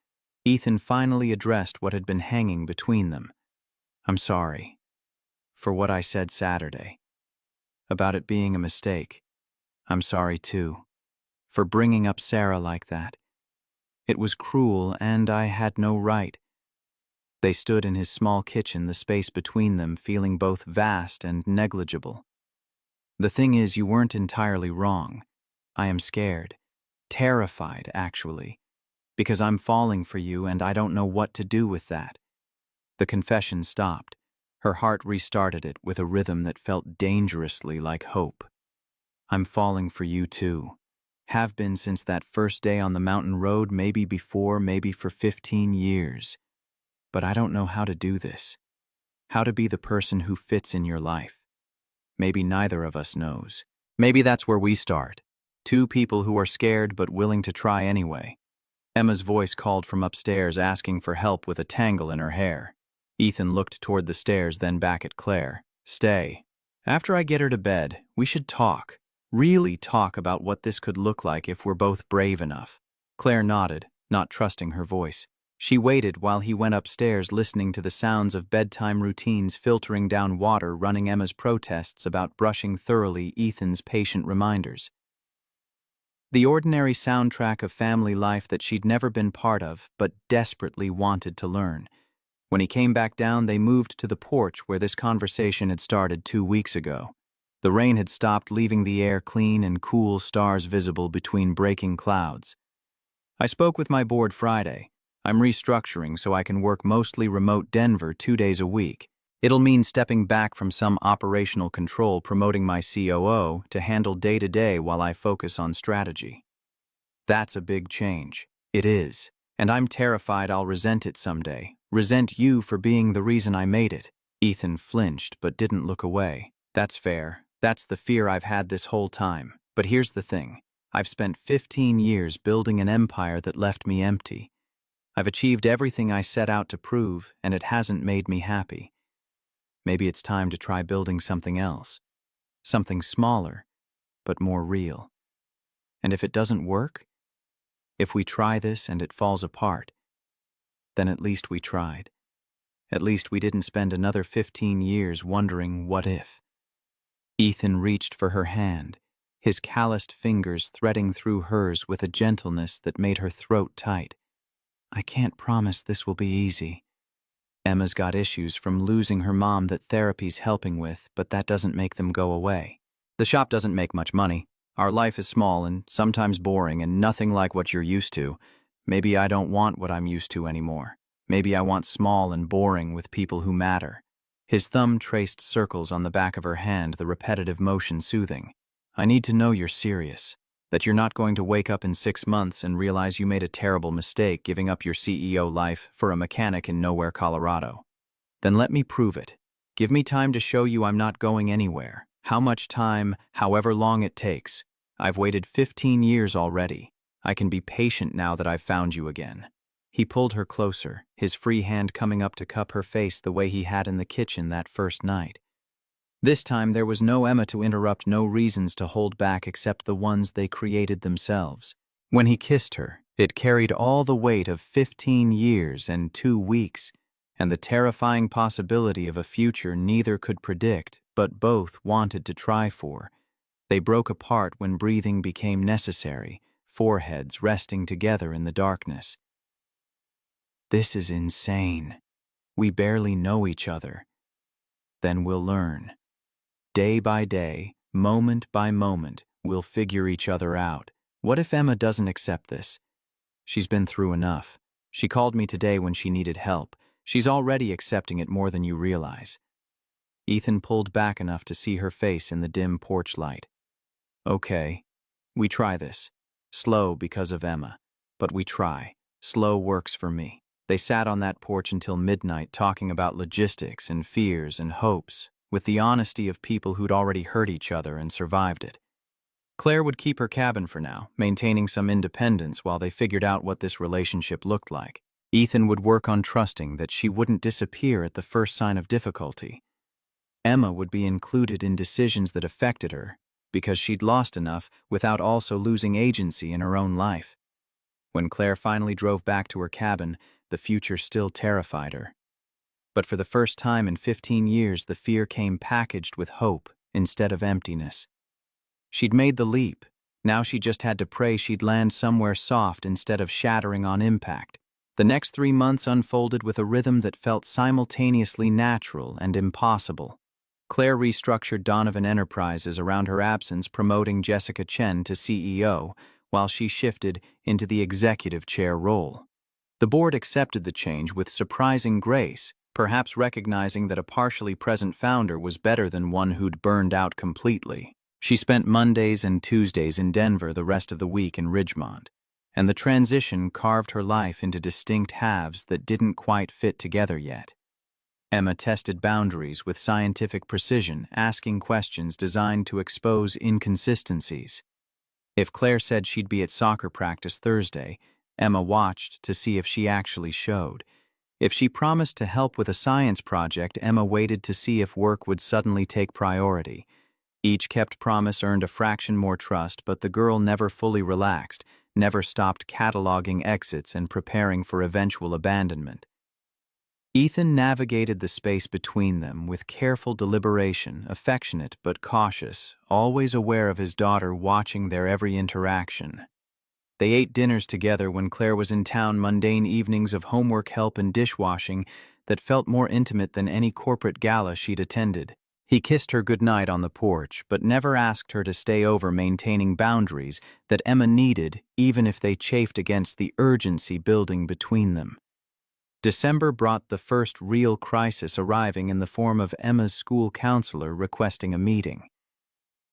Ethan finally addressed what had been hanging between them. "I'm sorry for what I said Saturday. About it being a mistake. I'm sorry, too, for bringing up Sarah like that. It was cruel, and I had no right." They stood in his small kitchen, the space between them feeling both vast and negligible. "The thing is, you weren't entirely wrong. I am scared. Terrified, actually. Because I'm falling for you, and I don't know what to do with that." The confession stopped. Her heart restarted it with a rhythm that felt dangerously like hope. "I'm falling for you, too. Have been since that first day on the mountain road, maybe before, maybe for 15 years. But I don't know how to do this. How to be the person who fits in your life. Maybe neither of us knows. Maybe that's where we start. Two people who are scared but willing to try anyway." Emma's voice called from upstairs, asking for help with a tangle in her hair. Ethan looked toward the stairs, then back at Claire. "Stay. After I get her to bed, we should talk. Really talk about what this could look like if we're both brave enough." Claire nodded, not trusting her voice. She waited while he went upstairs, listening to the sounds of bedtime routines filtering down water, running Emma's protests about brushing thoroughly, Ethan's patient reminders. The ordinary soundtrack of family life that she'd never been part of, but desperately wanted to learn. When he came back down, they moved to the porch where this conversation had started 2 weeks ago. The rain had stopped, leaving the air clean and cool, stars visible between breaking clouds. "I spoke with my board Friday. I'm restructuring so I can work mostly remote Denver 2 days a week. It'll mean stepping back from some operational control, promoting my COO to handle day-to-day while I focus on strategy." That's a big change. It is. And I'm terrified I'll resent it someday. Resent you for being the reason I made it. Ethan flinched but didn't look away. "That's fair. That's the fear I've had this whole time. But here's the thing. I've spent 15 years building an empire that left me empty. I've achieved everything I set out to prove, and it hasn't made me happy. Maybe it's time to try building something else. Something smaller, but more real. And if it doesn't work, if we try this and it falls apart, then at least we tried. At least we didn't spend another 15 years wondering what if." Ethan reached for her hand, his calloused fingers threading through hers with a gentleness that made her throat tight. "I can't promise this will be easy. Emma's got issues from losing her mom that therapy's helping with, but that doesn't make them go away. The shop doesn't make much money. Our life is small and sometimes boring and nothing like what you're used to. Maybe I don't want what I'm used to anymore. Maybe I want small and boring with people who matter." His thumb traced circles on the back of her hand, the repetitive motion soothing. "I need to know you're serious. That you're not going to wake up in 6 months and realize you made a terrible mistake giving up your CEO life for a mechanic in nowhere, Colorado. Then let me prove it. Give me time to show you I'm not going anywhere. How much time, however long it takes. I've waited 15 years already. I can be patient now that I've found you again." He pulled her closer, his free hand coming up to cup her face the way he had in the kitchen that first night. This time there was no Emma to interrupt, no reasons to hold back except the ones they created themselves. When he kissed her, it carried all the weight of 15 years and 2 weeks, and the terrifying possibility of a future neither could predict, but both wanted to try for. They broke apart when breathing became necessary, foreheads resting together in the darkness. "This is insane. We barely know each other. Then we'll learn. Day by day, moment by moment, we'll figure each other out. What if Emma doesn't accept this? She's been through enough. She called me today when she needed help. She's already accepting it more than you realize." Ethan pulled back enough to see her face in the dim porch light. "Okay, we try this. Slow because of Emma, but we try. Slow works for me." They sat on that porch until midnight talking about logistics and fears and hopes, with the honesty of people who'd already hurt each other and survived it. Claire would keep her cabin for now, maintaining some independence while they figured out what this relationship looked like. Ethan would work on trusting that she wouldn't disappear at the first sign of difficulty. Emma would be included in decisions that affected her, because she'd lost enough without also losing agency in her own life. When Claire finally drove back to her cabin, the future still terrified her. But for the first time in 15 years, the fear came packaged with hope instead of emptiness. She'd made the leap. Now she just had to pray she'd land somewhere soft instead of shattering on impact. The next 3 months unfolded with a rhythm that felt simultaneously natural and impossible. Claire restructured Donovan Enterprises around her absence, promoting Jessica Chen to CEO, while she shifted into the executive chair role. The board accepted the change with surprising grace, perhaps recognizing that a partially present founder was better than one who'd burned out completely. She spent Mondays and Tuesdays in Denver, the rest of the week in Ridgemont, and the transition carved her life into distinct halves that didn't quite fit together yet. Emma tested boundaries with scientific precision, asking questions designed to expose inconsistencies. If Claire said she'd be at soccer practice Thursday, Emma watched to see if she actually showed. If she promised to help with a science project, Emma waited to see if work would suddenly take priority. Each kept promise earned a fraction more trust, but the girl never fully relaxed, never stopped cataloging exits and preparing for eventual abandonment. Ethan navigated the space between them with careful deliberation, affectionate but cautious, always aware of his daughter watching their every interaction. They ate dinners together when Claire was in town, mundane evenings of homework help and dishwashing that felt more intimate than any corporate gala she'd attended. He kissed her goodnight on the porch, but never asked her to stay over, maintaining boundaries that Emma needed, even if they chafed against the urgency building between them. December brought the first real crisis, arriving in the form of Emma's school counselor requesting a meeting.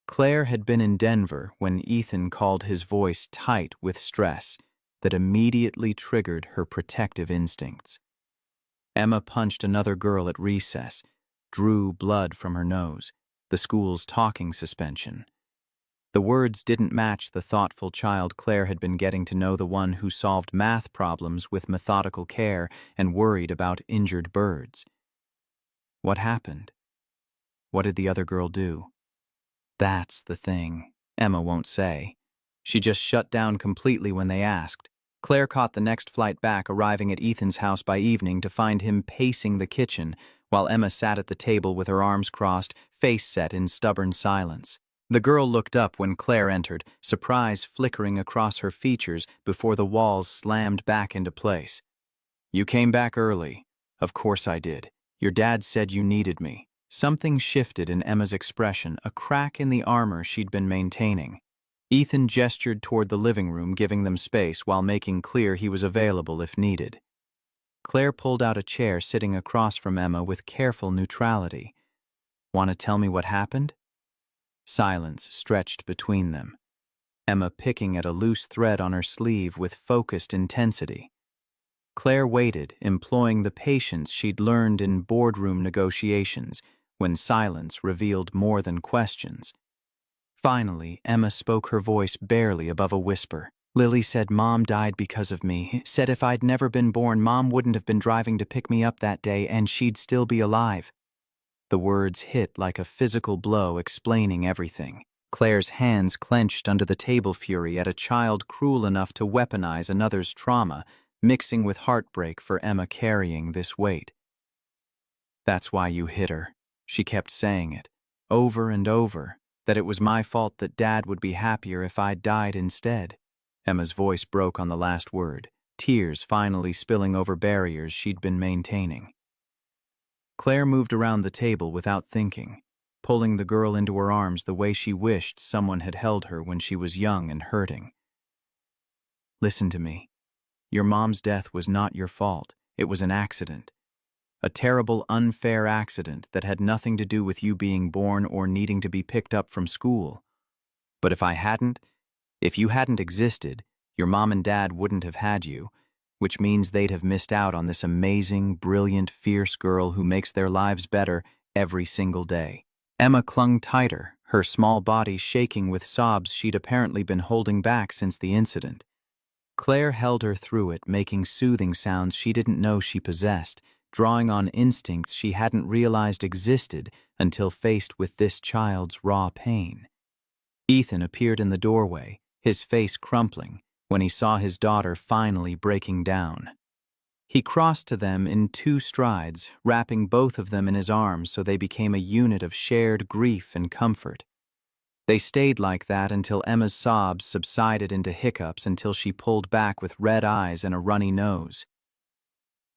Claire had been in Denver when Ethan called, his voice tight with stress that immediately triggered her protective instincts. Emma punched another girl at recess, drew blood from her nose, the school's talking suspension. The words didn't match the thoughtful child Claire had been getting to know, the one who solved math problems with methodical care and worried about injured birds. What happened? What did the other girl do? That's the thing. Emma won't say. She just shut down completely when they asked. Claire caught the next flight back, arriving at Ethan's house by evening to find him pacing the kitchen, while Emma sat at the table with her arms crossed, face set in stubborn silence. The girl looked up when Claire entered, surprise flickering across her features before the walls slammed back into place. "You came back early." "Of course I did. Your dad said you needed me." Something shifted in Emma's expression, a crack in the armor she'd been maintaining. Ethan gestured toward the living room, giving them space while making clear he was available if needed. Claire pulled out a chair sitting across from Emma with careful neutrality. "Want to tell me what happened?" Silence stretched between them, Emma picking at a loose thread on her sleeve with focused intensity. Claire waited, employing the patience she'd learned in boardroom negotiations when silence revealed more than questions. Finally, Emma spoke, her voice barely above a whisper. "Lily said Mom died because of me. Said if I'd never been born, Mom wouldn't have been driving to pick me up that day and she'd still be alive." The words hit like a physical blow, explaining everything. Claire's hands clenched under the table, fury at a child cruel enough to weaponize another's trauma, mixing with heartbreak for Emma carrying this weight. "That's why you hit her." She kept saying it, over and over, that it was my fault, that Dad would be happier if I'd died instead. Emma's voice broke on the last word, tears finally spilling over barriers she'd been maintaining. Claire moved around the table without thinking, pulling the girl into her arms the way she wished someone had held her when she was young and hurting. "Listen to me. Your mom's death was not your fault. It was an accident. A terrible, unfair accident that had nothing to do with you being born or needing to be picked up from school. But if you hadn't existed, your mom and dad wouldn't have had you, which means they'd have missed out on this amazing, brilliant, fierce girl who makes their lives better every single day." Emma clung tighter, her small body shaking with sobs she'd apparently been holding back since the incident. Claire held her through it, making soothing sounds she didn't know she possessed, drawing on instincts she hadn't realized existed until faced with this child's raw pain. Ethan appeared in the doorway, his face crumpling, when he saw his daughter finally breaking down. He crossed to them in 2 strides, wrapping both of them in his arms so they became a unit of shared grief and comfort. They stayed like that until Emma's sobs subsided into hiccups, until she pulled back with red eyes and a runny nose.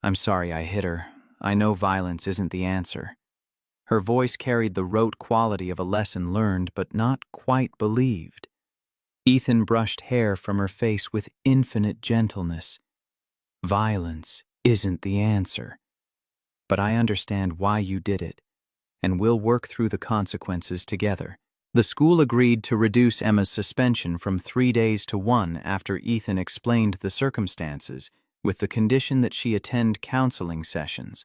"I'm sorry I hit her. I know violence isn't the answer." Her voice carried the rote quality of a lesson learned but not quite believed. Ethan brushed hair from her face with infinite gentleness. "Violence isn't the answer. But I understand why you did it, and we'll work through the consequences together." The school agreed to reduce Emma's suspension from 3 days to 1 after Ethan explained the circumstances, with the condition that she attend counseling sessions.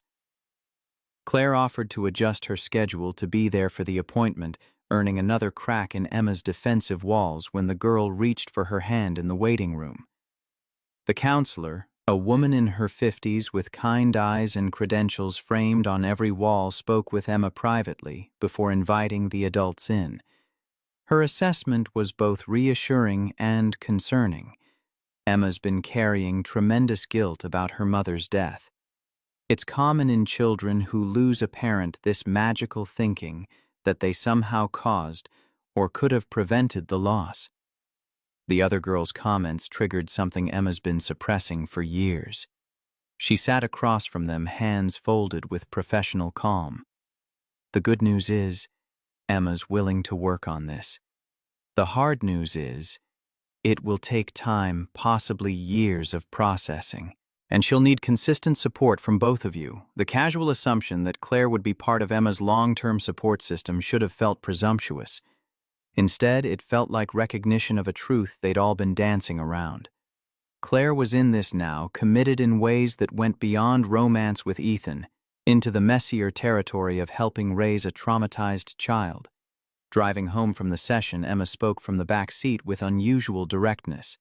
Claire offered to adjust her schedule to be there for the appointment, earning another crack in Emma's defensive walls when the girl reached for her hand in the waiting room. The counselor, a woman in her 50s with kind eyes and credentials framed on every wall, spoke with Emma privately before inviting the adults in. Her assessment was both reassuring and concerning. Emma's been carrying tremendous guilt about her mother's death. It's common in children who lose a parent, this magical thinking that they somehow caused or could have prevented the loss. The other girl's comments triggered something Emma's been suppressing for years. She sat across from them, hands folded with professional calm. "The good news is, Emma's willing to work on this. The hard news is, it will take time, possibly years of processing. And she'll need consistent support from both of you." The casual assumption that Claire would be part of Emma's long-term support system should have felt presumptuous. Instead, it felt like recognition of a truth they'd all been dancing around. Claire was in this now, committed in ways that went beyond romance with Ethan, into the messier territory of helping raise a traumatized child. Driving home from the session, Emma spoke from the back seat with unusual directness.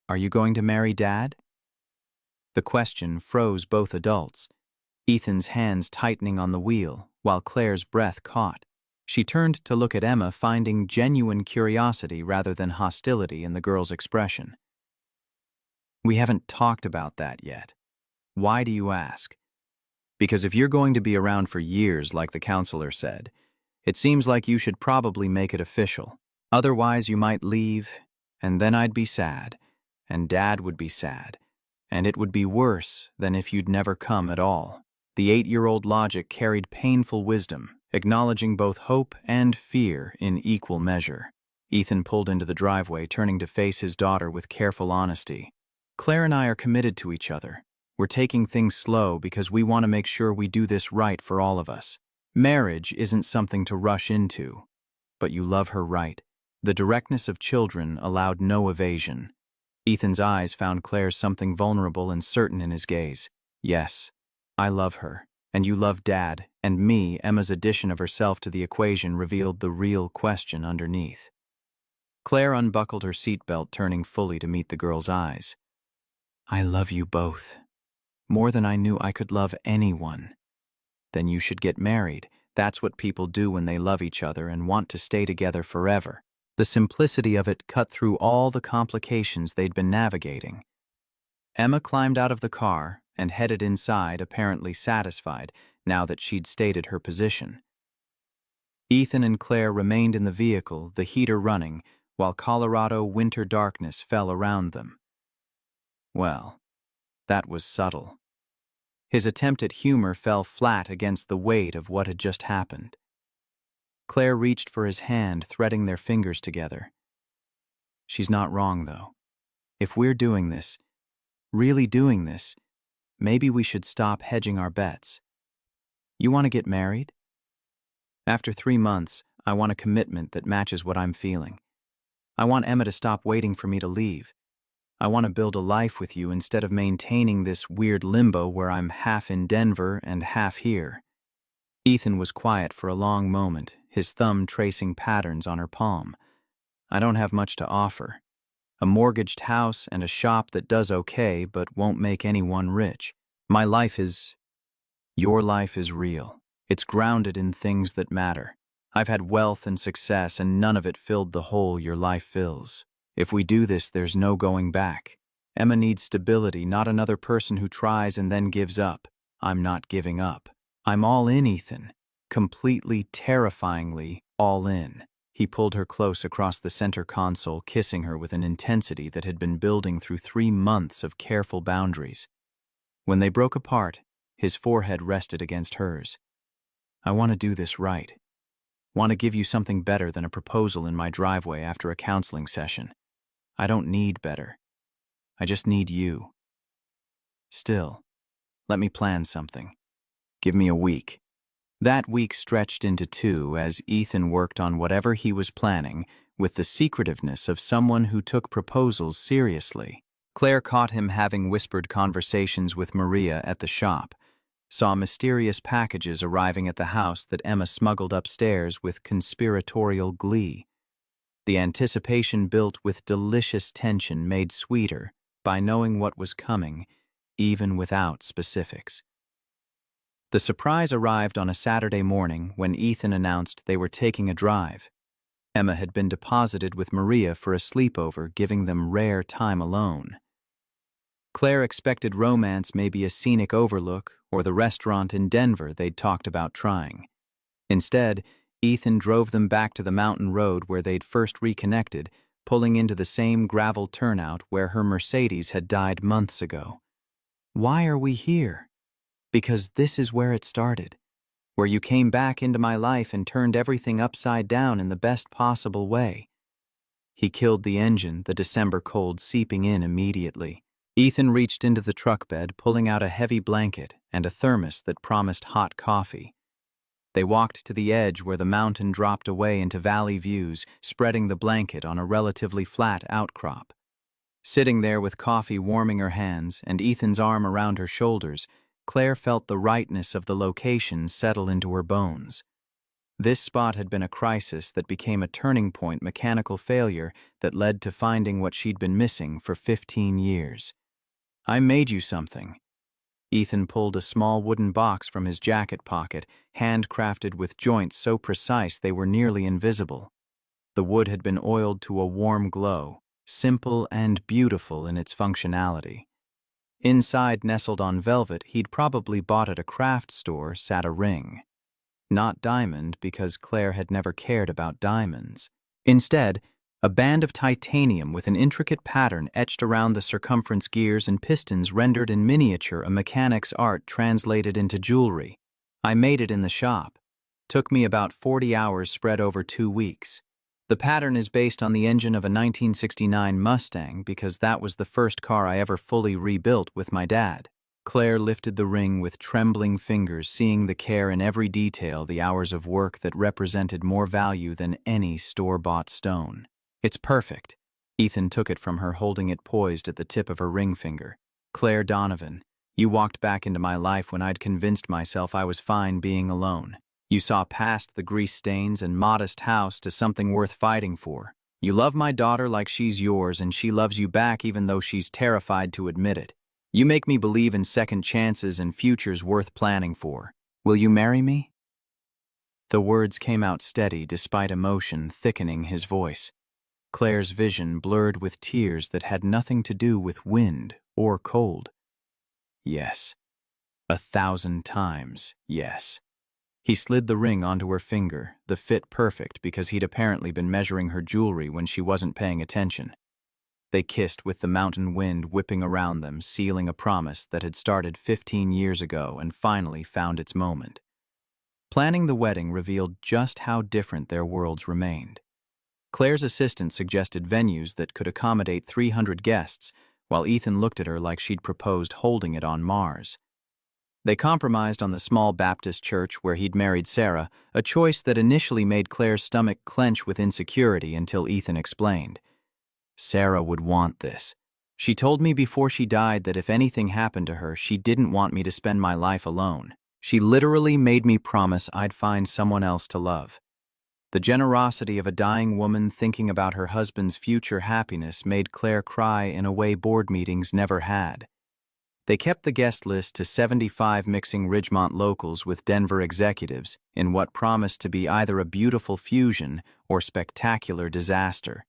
"Are you going to marry Dad?" The question froze both adults, Ethan's hands tightening on the wheel, while Claire's breath caught. She turned to look at Emma, finding genuine curiosity rather than hostility in the girl's expression. "We haven't talked about that yet. Why do you ask?" "Because if you're going to be around for years, like the counselor said, it seems like you should probably make it official. Otherwise, you might leave, and then I'd be sad, and Dad would be sad. And it would be worse than if you'd never come at all." The 8-year-old logic carried painful wisdom, acknowledging both hope and fear in equal measure. Ethan pulled into the driveway, turning to face his daughter with careful honesty. Claire and I are committed to each other. We're taking things slow because we want to make sure we do this right for all of us. Marriage isn't something to rush into, but you love her, right? The directness of children allowed no evasion. Ethan's eyes found Claire's something vulnerable and certain in his gaze. Yes, I love her, and you love Dad, and me. Emma's addition of herself to the equation revealed the real question underneath. Claire unbuckled her seatbelt, turning fully to meet the girl's eyes. I love you both. More than I knew I could love anyone. Then you should get married. That's what people do when they love each other and want to stay together forever. The simplicity of it cut through all the complications they'd been navigating. Emma climbed out of the car and headed inside, apparently satisfied now that she'd stated her position. Ethan and Claire remained in the vehicle, the heater running, while Colorado winter darkness fell around them. Well, that was subtle. His attempt at humor fell flat against the weight of what had just happened. Claire reached for his hand, threading their fingers together. She's not wrong, though. If we're doing this, really doing this, maybe we should stop hedging our bets. You want to get married? After 3 months, I want a commitment that matches what I'm feeling. I want Emma to stop waiting for me to leave. I want to build a life with you instead of maintaining this weird limbo where I'm half in Denver and half here. Ethan was quiet for a long moment, his thumb tracing patterns on her palm. I don't have much to offer. A mortgaged house and a shop that does okay but won't make anyone rich. My life is... Your life is real. It's grounded in things that matter. I've had wealth and success, and none of it filled the hole your life fills. If we do this, there's no going back. Emma needs stability, not another person who tries and then gives up. I'm not giving up. I'm all in, Ethan. Completely, terrifyingly all in. He pulled her close across the center console, kissing her with an intensity that had been building through 3 months of careful boundaries. When they broke apart, his forehead rested against hers. I want to do this right. Want to give you something better than a proposal in my driveway after a counseling session. I don't need better. I just need you. Still, let me plan something. Give me a week. That week stretched into 2 as Ethan worked on whatever he was planning with the secretiveness of someone who took proposals seriously. Claire caught him having whispered conversations with Maria at the shop, saw mysterious packages arriving at the house that Emma smuggled upstairs with conspiratorial glee. The anticipation built with delicious tension made sweeter by knowing what was coming, even without specifics. The surprise arrived on a Saturday morning when Ethan announced they were taking a drive. Emma had been deposited with Maria for a sleepover, giving them rare time alone. Claire expected romance, maybe a scenic overlook, or the restaurant in Denver they'd talked about trying. Instead, Ethan drove them back to the mountain road where they'd first reconnected, pulling into the same gravel turnout where her Mercedes had died months ago. Why are we here? Because this is where it started, where you came back into my life and turned everything upside down in the best possible way. He killed the engine, the December cold seeping in immediately. Ethan reached into the truck bed, pulling out a heavy blanket and a thermos that promised hot coffee. They walked to the edge where the mountain dropped away into valley views, spreading the blanket on a relatively flat outcrop. Sitting there with coffee warming her hands and Ethan's arm around her shoulders, Claire felt the rightness of the location settle into her bones. This spot had been a crisis that became a turning point, mechanical failure that led to finding what she'd been missing for 15 years. I made you something. Ethan pulled a small wooden box from his jacket pocket, handcrafted with joints so precise they were nearly invisible. The wood had been oiled to a warm glow, simple and beautiful in its functionality. Inside, nestled on velvet he'd probably bought at a craft store, sat a ring. Not diamond, because Claire had never cared about diamonds. Instead, a band of titanium with an intricate pattern etched around the circumference, gears and pistons rendered in miniature, a mechanic's art translated into jewelry. I made it in the shop. Took me about 40 hours spread over 2 weeks. The pattern is based on the engine of a 1969 Mustang because that was the first car I ever fully rebuilt with my dad. Claire lifted the ring with trembling fingers, seeing the care in every detail, the hours of work that represented more value than any store-bought stone. It's perfect. Ethan took it from her, holding it poised at the tip of her ring finger. Claire Donovan, you walked back into my life when I'd convinced myself I was fine being alone. You saw past the grease stains and modest house to something worth fighting for. You love my daughter like she's yours, and she loves you back even though she's terrified to admit it. You make me believe in second chances and futures worth planning for. Will you marry me? The words came out steady despite emotion thickening his voice. Claire's vision blurred with tears that had nothing to do with wind or cold. Yes. 1,000 times yes. He slid the ring onto her finger, the fit perfect because he'd apparently been measuring her jewelry when she wasn't paying attention. They kissed with the mountain wind whipping around them, sealing a promise that had started 15 years ago and finally found its moment. Planning the wedding revealed just how different their worlds remained. Claire's assistant suggested venues that could accommodate 300 guests, while Ethan looked at her like she'd proposed holding it on Mars. They compromised on the small Baptist church where he'd married Sarah, a choice that initially made Claire's stomach clench with insecurity until Ethan explained. Sarah would want this. She told me before she died that if anything happened to her, she didn't want me to spend my life alone. She literally made me promise I'd find someone else to love. The generosity of a dying woman thinking about her husband's future happiness made Claire cry in a way board meetings never had. They kept the guest list to 75, mixing Ridgemont locals with Denver executives in what promised to be either a beautiful fusion or spectacular disaster.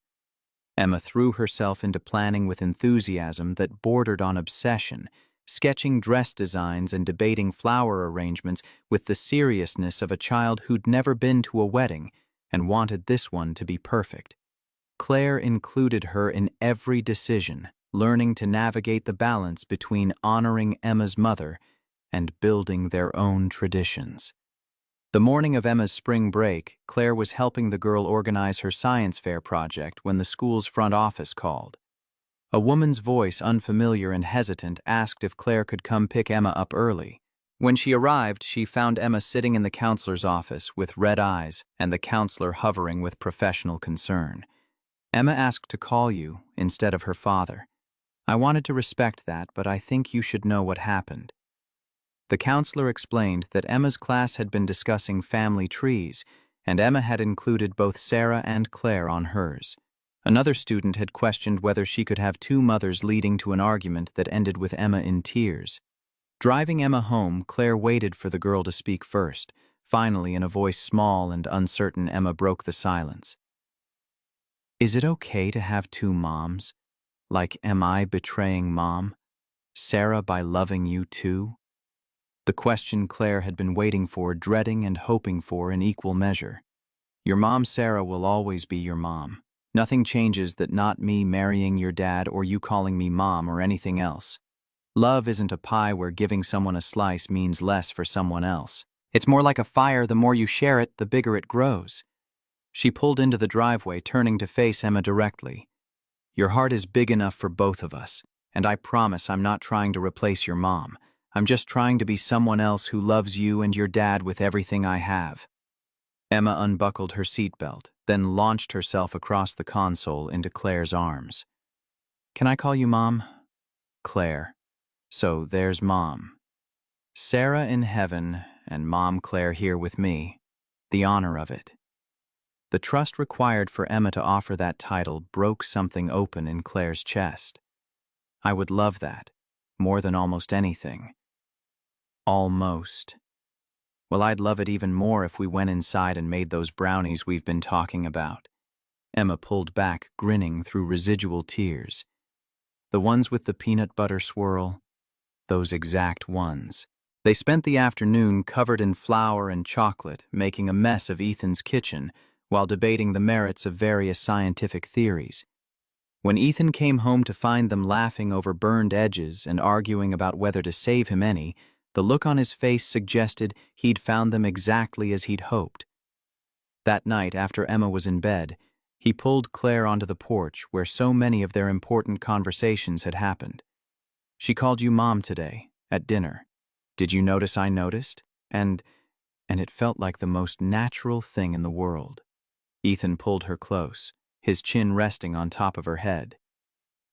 Emma threw herself into planning with enthusiasm that bordered on obsession, sketching dress designs and debating flower arrangements with the seriousness of a child who'd never been to a wedding and wanted this one to be perfect. Claire included her in every decision, learning to navigate the balance between honoring Emma's mother and building their own traditions. The morning of Emma's spring break, Claire was helping the girl organize her science fair project when the school's front office called. A woman's voice, unfamiliar and hesitant, asked if Claire could come pick Emma up early. When she arrived, she found Emma sitting in the counselor's office with red eyes and the counselor hovering with professional concern. Emma asked to call you instead of her father. I wanted to respect that, but I think you should know what happened. The counselor explained that Emma's class had been discussing family trees, and Emma had included both Sarah and Claire on hers. Another student had questioned whether she could have two mothers, leading to an argument that ended with Emma in tears. Driving Emma home, Claire waited for the girl to speak first. Finally, in a voice small and uncertain, Emma broke the silence. Is it okay to have two moms? Like, am I betraying Mom? Sarah by loving you too? The question Claire had been waiting for, dreading and hoping for in equal measure. Your mom, Sarah, will always be your mom. Nothing changes that, not me marrying your dad or you calling me mom or anything else. Love isn't a pie where giving someone a slice means less for someone else. It's more like a fire. The more you share it, the bigger it grows. She pulled into the driveway, turning to face Emma directly. Your heart is big enough for both of us, and I promise I'm not trying to replace your mom. I'm just trying to be someone else who loves you and your dad with everything I have. Emma unbuckled her seatbelt, then launched herself across the console into Claire's arms. Can I call you Mom? Claire. So there's Mom. Sarah in heaven and Mom Claire here with me. The honor of it. The trust required for Emma to offer that title broke something open in Claire's chest. I would love that, more than almost anything. Almost. Well, I'd love it even more if we went inside and made those brownies we've been talking about. Emma pulled back, grinning through residual tears. The ones with the peanut butter swirl? Those exact ones. They spent the afternoon covered in flour and chocolate, making a mess of Ethan's kitchen, while debating the merits of various scientific theories. When Ethan came home to find them laughing over burned edges and arguing about whether to save him any, the look on his face suggested he'd found them exactly as he'd hoped. That night, after Emma was in bed, He pulled Claire onto the porch where so many of their important conversations had happened. "She called you Mom today, at dinner. Did you notice I noticed? And it felt like the most natural thing in the world." Ethan pulled her close, his chin resting on top of her head.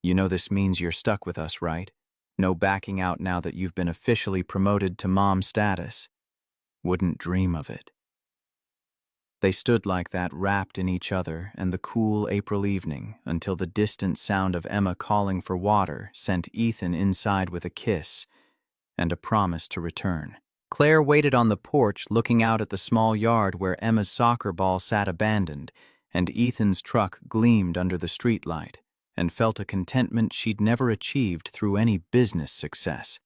"You know this means you're stuck with us, right? No backing out now that you've been officially promoted to mom status." "Wouldn't dream of it." They stood like that, wrapped in each other and the cool April evening, until the distant sound of Emma calling for water sent Ethan inside with a kiss and a promise to return. Claire waited on the porch, looking out at the small yard where Emma's soccer ball sat abandoned, and Ethan's truck gleamed under the streetlight, and felt a contentment she'd never achieved through any business success.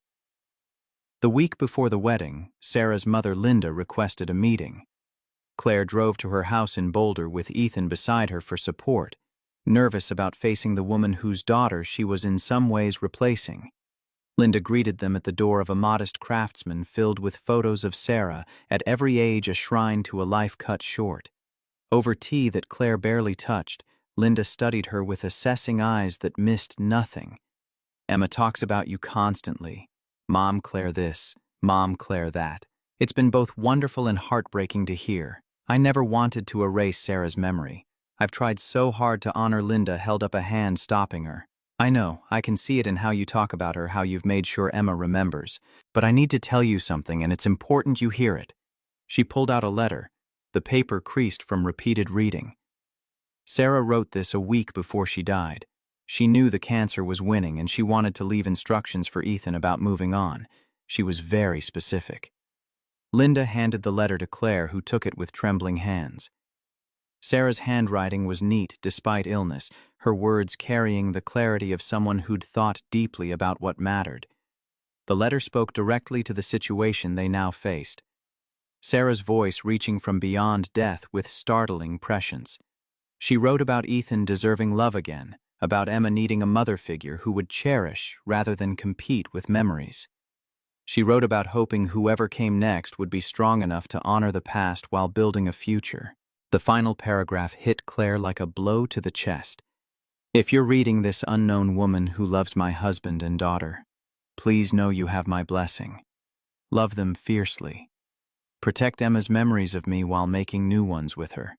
The week before the wedding, Sarah's mother Linda requested a meeting. Claire drove to her house in Boulder with Ethan beside her for support, nervous about facing the woman whose daughter she was in some ways replacing. Linda greeted them at the door of a modest craftsman filled with photos of Sarah, at every age a shrine to a life cut short. Over tea that Claire barely touched, Linda studied her with assessing eyes that missed nothing. "Emma talks about you constantly. Mom Claire this, Mom Claire that. It's been both wonderful and heartbreaking to hear. I never wanted to erase Sarah's memory. I've tried so hard to honor." Linda held up a hand, stopping her. "I know, I can see it in how you talk about her, how you've made sure Emma remembers. But I need to tell you something, and it's important you hear it." She pulled out a letter, the paper creased from repeated reading. "Sarah wrote this a week before she died. She knew the cancer was winning, and she wanted to leave instructions for Ethan about moving on. She was very specific." Linda handed the letter to Claire, who took it with trembling hands. Sarah's handwriting was neat despite illness, her words carrying the clarity of someone who'd thought deeply about what mattered. The letter spoke directly to the situation they now faced. Sarah's voice reaching from beyond death with startling prescience. She wrote about Ethan deserving love again, about Emma needing a mother figure who would cherish rather than compete with memories. She wrote about hoping whoever came next would be strong enough to honor the past while building a future. The final paragraph hit Claire like a blow to the chest. "If you're reading this, unknown woman who loves my husband and daughter, please know you have my blessing. Love them fiercely. Protect Emma's memories of me while making new ones with her.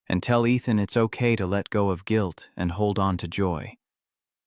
And tell Ethan it's okay to let go of guilt and hold on to joy."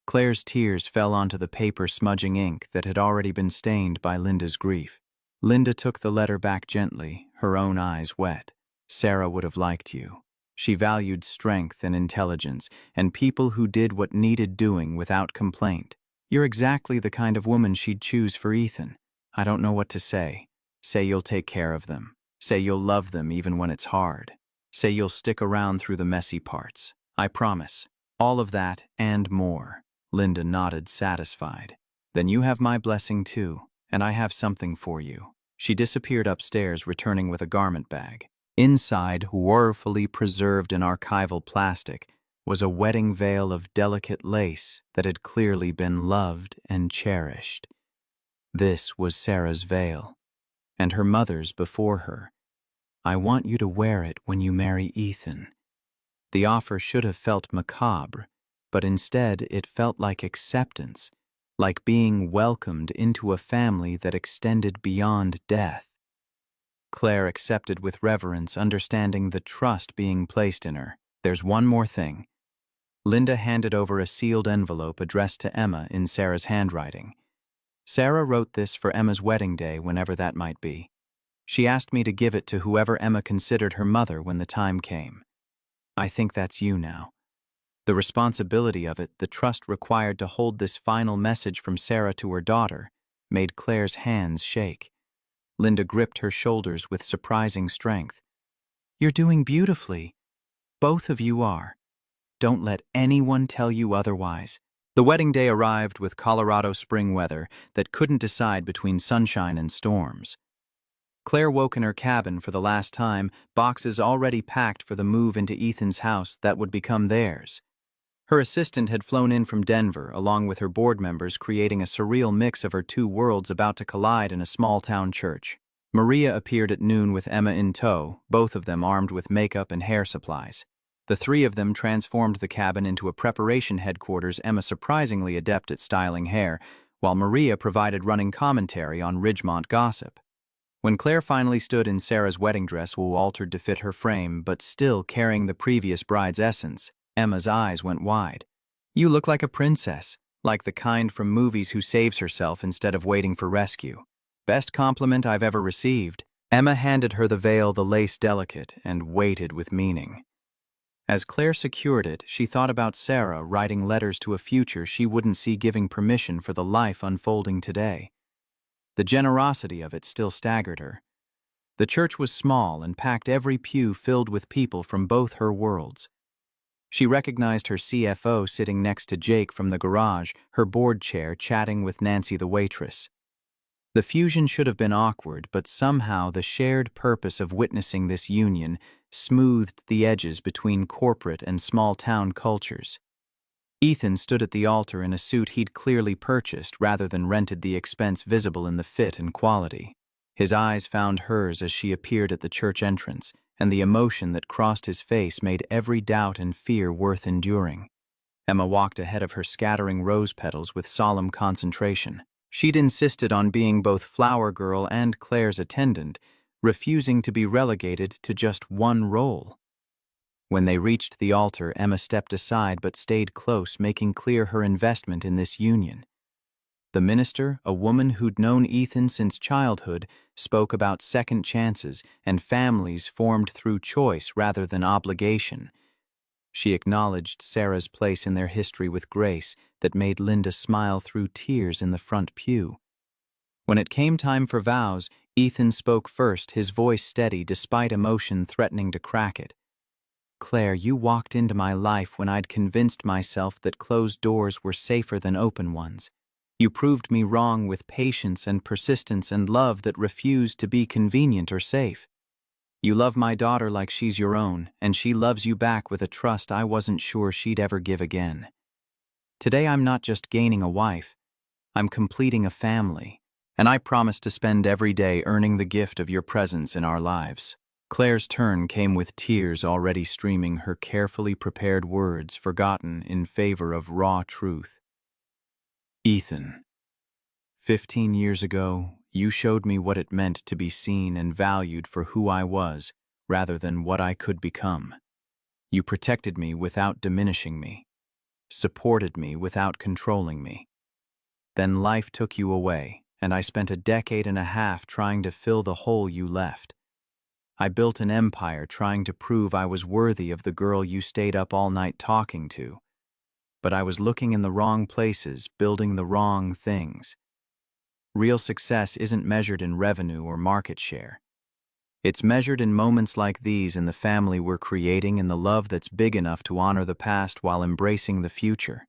Claire's tears fell onto the paper, smudging ink that had already been stained by Linda's grief. Linda took the letter back gently, her own eyes wet. "Sarah would have liked you. She valued strength and intelligence, and people who did what needed doing without complaint. You're exactly the kind of woman she'd choose for Ethan. I don't know what to say. Say you'll take care of them. Say you'll love them even when it's hard. Say you'll stick around through the messy parts. I promise. All of that and more." Linda nodded, satisfied. "Then you have my blessing too, and I have something for you." She disappeared upstairs, returning with a garment bag. Inside, woefully preserved in archival plastic, was a wedding veil of delicate lace that had clearly been loved and cherished. This was Sarah's veil, and her mother's before her. "I want you to wear it when you marry Ethan." The offer should have felt macabre, but instead it felt like acceptance, like being welcomed into a family that extended beyond death. Claire accepted with reverence, understanding the trust being placed in her. "There's one more thing." Linda handed over a sealed envelope addressed to Emma in Sarah's handwriting. "Sarah wrote this for Emma's wedding day, whenever that might be. She asked me to give it to whoever Emma considered her mother when the time came. I think that's you now." The responsibility of it, the trust required to hold this final message from Sarah to her daughter, made Claire's hands shake. Linda gripped her shoulders with surprising strength. "You're doing beautifully. Both of you are. Don't let anyone tell you otherwise." The wedding day arrived with Colorado spring weather that couldn't decide between sunshine and storms. Claire woke in her cabin for the last time, boxes already packed for the move into Ethan's house that would become theirs. Her assistant had flown in from Denver, along with her board members, creating a surreal mix of her two worlds about to collide in a small-town church. Maria appeared at noon with Emma in tow, both of them armed with makeup and hair supplies. The three of them transformed the cabin into a preparation headquarters, Emma surprisingly adept at styling hair, while Maria provided running commentary on Ridgemont gossip. When Claire finally stood in Sarah's wedding dress, altered to fit her frame but still carrying the previous bride's essence, Emma's eyes went wide. "You look like a princess, like the kind from movies who saves herself instead of waiting for rescue. Best compliment I've ever received." Emma handed her the veil, the lace delicate, and waited with meaning. As Claire secured it, she thought about Sarah writing letters to a future she wouldn't see, giving permission for the life unfolding today. The generosity of it still staggered her. The church was small and packed, every pew filled with people from both her worlds. She recognized her CFO sitting next to Jake from the garage, her board chair chatting with Nancy the waitress. The fusion should have been awkward, but somehow the shared purpose of witnessing this union smoothed the edges between corporate and small-town cultures. Ethan stood at the altar in a suit he'd clearly purchased rather than rented, the expense visible in the fit and quality. His eyes found hers as she appeared at the church entrance, and the emotion that crossed his face made every doubt and fear worth enduring. Emma walked ahead of her, scattering rose petals with solemn concentration. She'd insisted on being both flower girl and Claire's attendant, refusing to be relegated to just one role. When they reached the altar, Emma stepped aside but stayed close, making clear her investment in this union. The minister, a woman who'd known Ethan since childhood, spoke about second chances and families formed through choice rather than obligation. She acknowledged Sarah's place in their history with grace that made Linda smile through tears in the front pew. When it came time for vows, Ethan spoke first, his voice steady despite emotion threatening to crack it. "Claire, you walked into my life when I'd convinced myself that closed doors were safer than open ones. You proved me wrong with patience and persistence and love that refused to be convenient or safe. You love my daughter like she's your own, and she loves you back with a trust I wasn't sure she'd ever give again. Today I'm not just gaining a wife, I'm completing a family, and I promise to spend every day earning the gift of your presence in our lives." Claire's turn came with tears already streaming, her carefully prepared words forgotten in favor of raw truth. "Ethan, 15 years ago, you showed me what it meant to be seen and valued for who I was rather than what I could become. You protected me without diminishing me, supported me without controlling me. Then life took you away, and I spent a decade and a half trying to fill the hole you left. I built an empire trying to prove I was worthy of the girl you stayed up all night talking to. But I was looking in the wrong places, building the wrong things. Real success isn't measured in revenue or market share. It's measured in moments like these, in the family we're creating, in the love that's big enough to honor the past while embracing the future.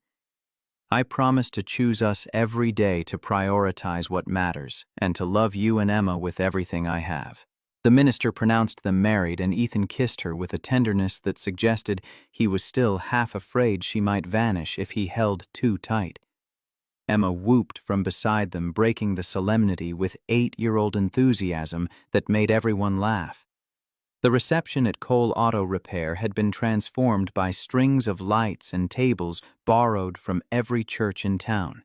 I promise to choose us every day, to prioritize what matters, and to love you and Emma with everything I have." The minister pronounced them married, and Ethan kissed her with a tenderness that suggested he was still half afraid she might vanish if he held too tight. Emma whooped from beside them, breaking the solemnity with 8-year-old enthusiasm that made everyone laugh. The reception at Cole Auto Repair had been transformed by strings of lights and tables borrowed from every church in town.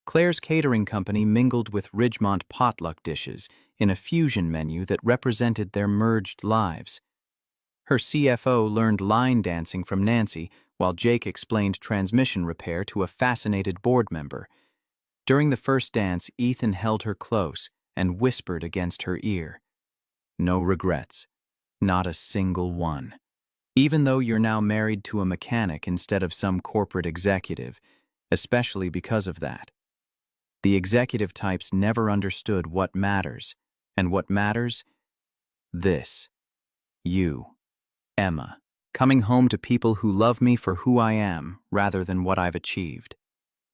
Claire's catering company mingled with Ridgemont potluck dishes in a fusion menu that represented their merged lives. Her CFO learned line dancing from Nancy, while Jake explained transmission repair to a fascinated board member. During the first dance, Ethan held her close and whispered against her ear, "No regrets, not a single one. Even though you're now married to a mechanic instead of some corporate executive, especially because of that. The executive types never understood what matters, and what matters? This. You, Emma, coming home to people who love me for who I am rather than what I've achieved."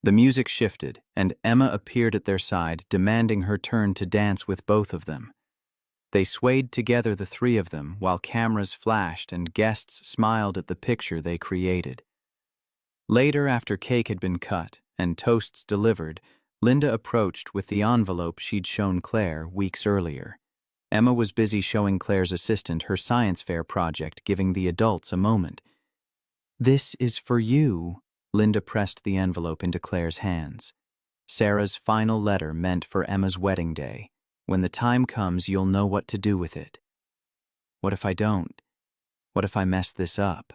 The music shifted, and Emma appeared at their side, demanding her turn to dance with both of them. They swayed together, the three of them, while cameras flashed and guests smiled at the picture they created. Later, after cake had been cut and toasts delivered, Linda approached with the envelope she'd shown Claire weeks earlier. Emma was busy showing Claire's assistant her science fair project, giving the adults a moment. This is for you. Linda pressed the envelope into Claire's hands. Sarah's final letter meant for Emma's wedding day. When the time comes, you'll know what to do with it. What if I don't? What if I mess this up?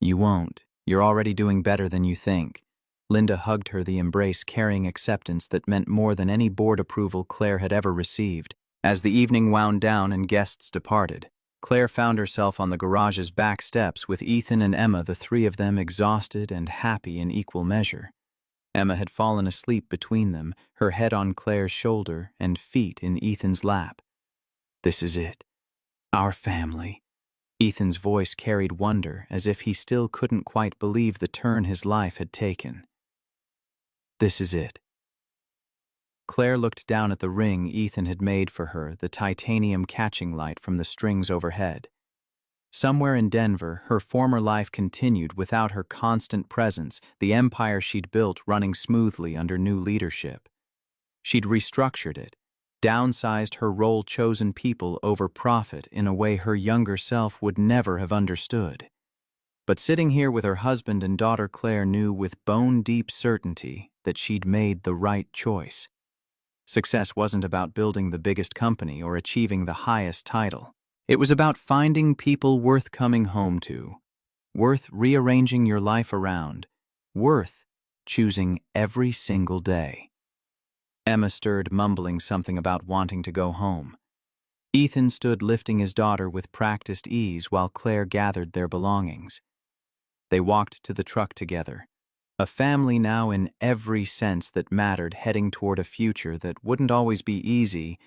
You won't. You're already doing better than you think. Linda hugged her, the embrace carrying acceptance that meant more than any board approval Claire had ever received. As the evening wound down and guests departed, Claire found herself on the garage's back steps with Ethan and Emma, the three of them exhausted and happy in equal measure. Emma had fallen asleep between them, her head on Claire's shoulder and feet in Ethan's lap. This is it. Our family. Ethan's voice carried wonder, as if he still couldn't quite believe the turn his life had taken. This is it. Claire looked down at the ring Ethan had made for her, the titanium catching light from the strings overhead. Somewhere in Denver, her former life continued without her constant presence, the empire she'd built running smoothly under new leadership. She'd restructured it, downsized her role-chosen people over profit in a way her younger self would never have understood. But sitting here with her husband and daughter, Claire knew with bone-deep certainty that she'd made the right choice. Success wasn't about building the biggest company or achieving the highest title. It was about finding people worth coming home to, worth rearranging your life around, worth choosing every single day. Emma stirred, mumbling something about wanting to go home. Ethan stood lifting his daughter with practiced ease while Claire gathered their belongings. They walked to the truck together, a family now in every sense that mattered, heading toward a future that wouldn't always be easy,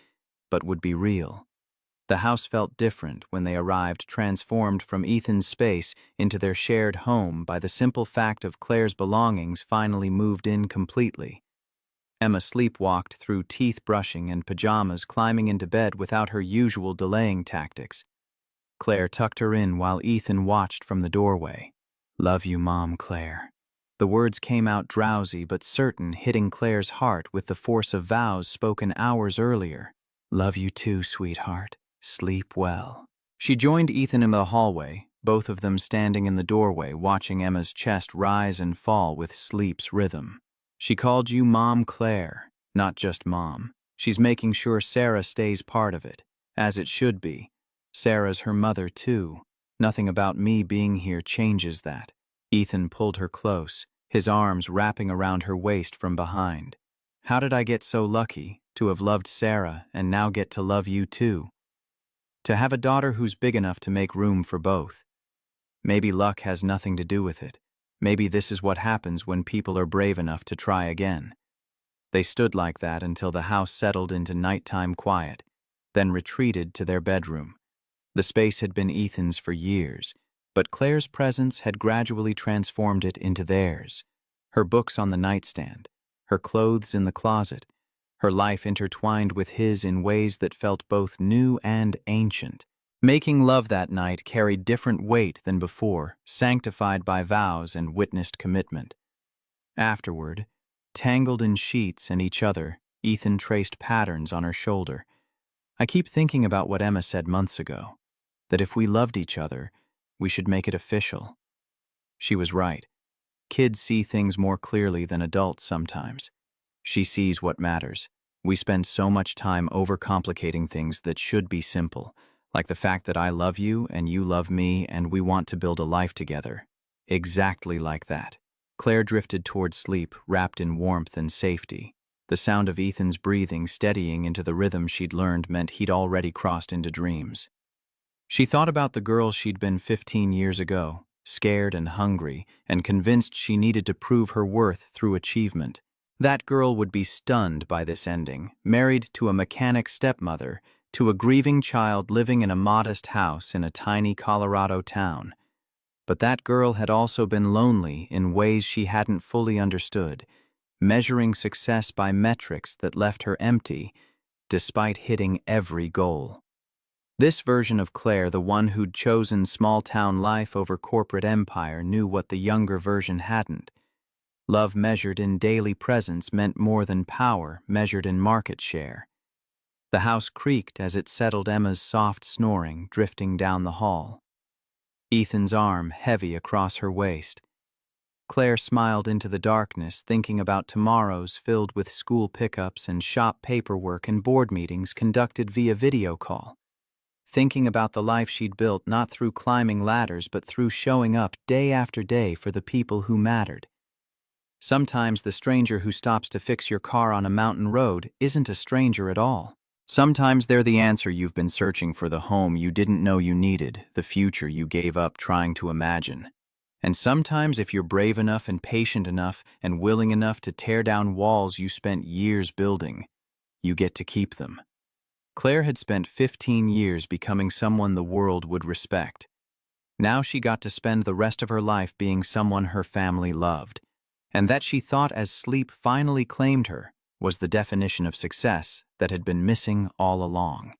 but would be real. The house felt different when they arrived, transformed from Ethan's space into their shared home by the simple fact of Claire's belongings finally moved in completely. Emma sleepwalked through teeth brushing and pajamas, climbing into bed without her usual delaying tactics. Claire tucked her in while Ethan watched from the doorway. "Love you, Mom, Claire." The words came out drowsy but certain, hitting Claire's heart with the force of vows spoken hours earlier. "Love you too, sweetheart. Sleep well." She joined Ethan in the hallway, both of them standing in the doorway, watching Emma's chest rise and fall with sleep's rhythm. "She called you Mom, Claire, not just Mom. She's making sure Sarah stays part of it, as it should be. Sarah's her mother, too. Nothing about me being here changes that." Ethan pulled her close, his arms wrapping around her waist from behind. "How did I get so lucky to have loved Sarah and now get to love you, too? To have a daughter who's big enough to make room for both. Maybe luck has nothing to do with it. Maybe this is what happens when people are brave enough to try again." They stood like that until the house settled into nighttime quiet, then retreated to their bedroom. The space had been Ethan's for years, but Claire's presence had gradually transformed it into theirs. Her books on the nightstand, her clothes in the closet, her life intertwined with his in ways that felt both new and ancient. Making love that night carried different weight than before, sanctified by vows and witnessed commitment. Afterward, tangled in sheets and each other, Ethan traced patterns on her shoulder. "I keep thinking about what Emma said months ago, that if we loved each other, we should make it official." She was right. Kids see things more clearly than adults sometimes. She sees what matters. We spend so much time overcomplicating things that should be simple, like the fact that I love you and you love me and we want to build a life together. Exactly like that. Claire drifted toward sleep, wrapped in warmth and safety. The sound of Ethan's breathing steadying into the rhythm she'd learned meant he'd already crossed into dreams. She thought about the girl she'd been 15 years ago, scared and hungry, and convinced she needed to prove her worth through achievement. That girl would be stunned by this ending, married to a mechanic stepmother, to a grieving child living in a modest house in a tiny Colorado town. But that girl had also been lonely in ways she hadn't fully understood, measuring success by metrics that left her empty, despite hitting every goal. This version of Claire, the one who'd chosen small-town life over corporate empire, knew what the younger version hadn't. Love measured in daily presence meant more than power measured in market share. The house creaked as it settled, Emma's soft snoring drifting down the hall. Ethan's arm heavy across her waist. Claire smiled into the darkness, thinking about tomorrows filled with school pickups and shop paperwork and board meetings conducted via video call. Thinking about the life she'd built not through climbing ladders but through showing up day after day for the people who mattered. Sometimes the stranger who stops to fix your car on a mountain road isn't a stranger at all. Sometimes they're the answer you've been searching for, the home you didn't know you needed, the future you gave up trying to imagine. And sometimes, if you're brave enough and patient enough and willing enough to tear down walls you spent years building, you get to keep them. Claire had spent 15 years becoming someone the world would respect. Now she got to spend the rest of her life being someone her family loved. And that she thought, as sleep finally claimed her, was the definition of success that had been missing all along.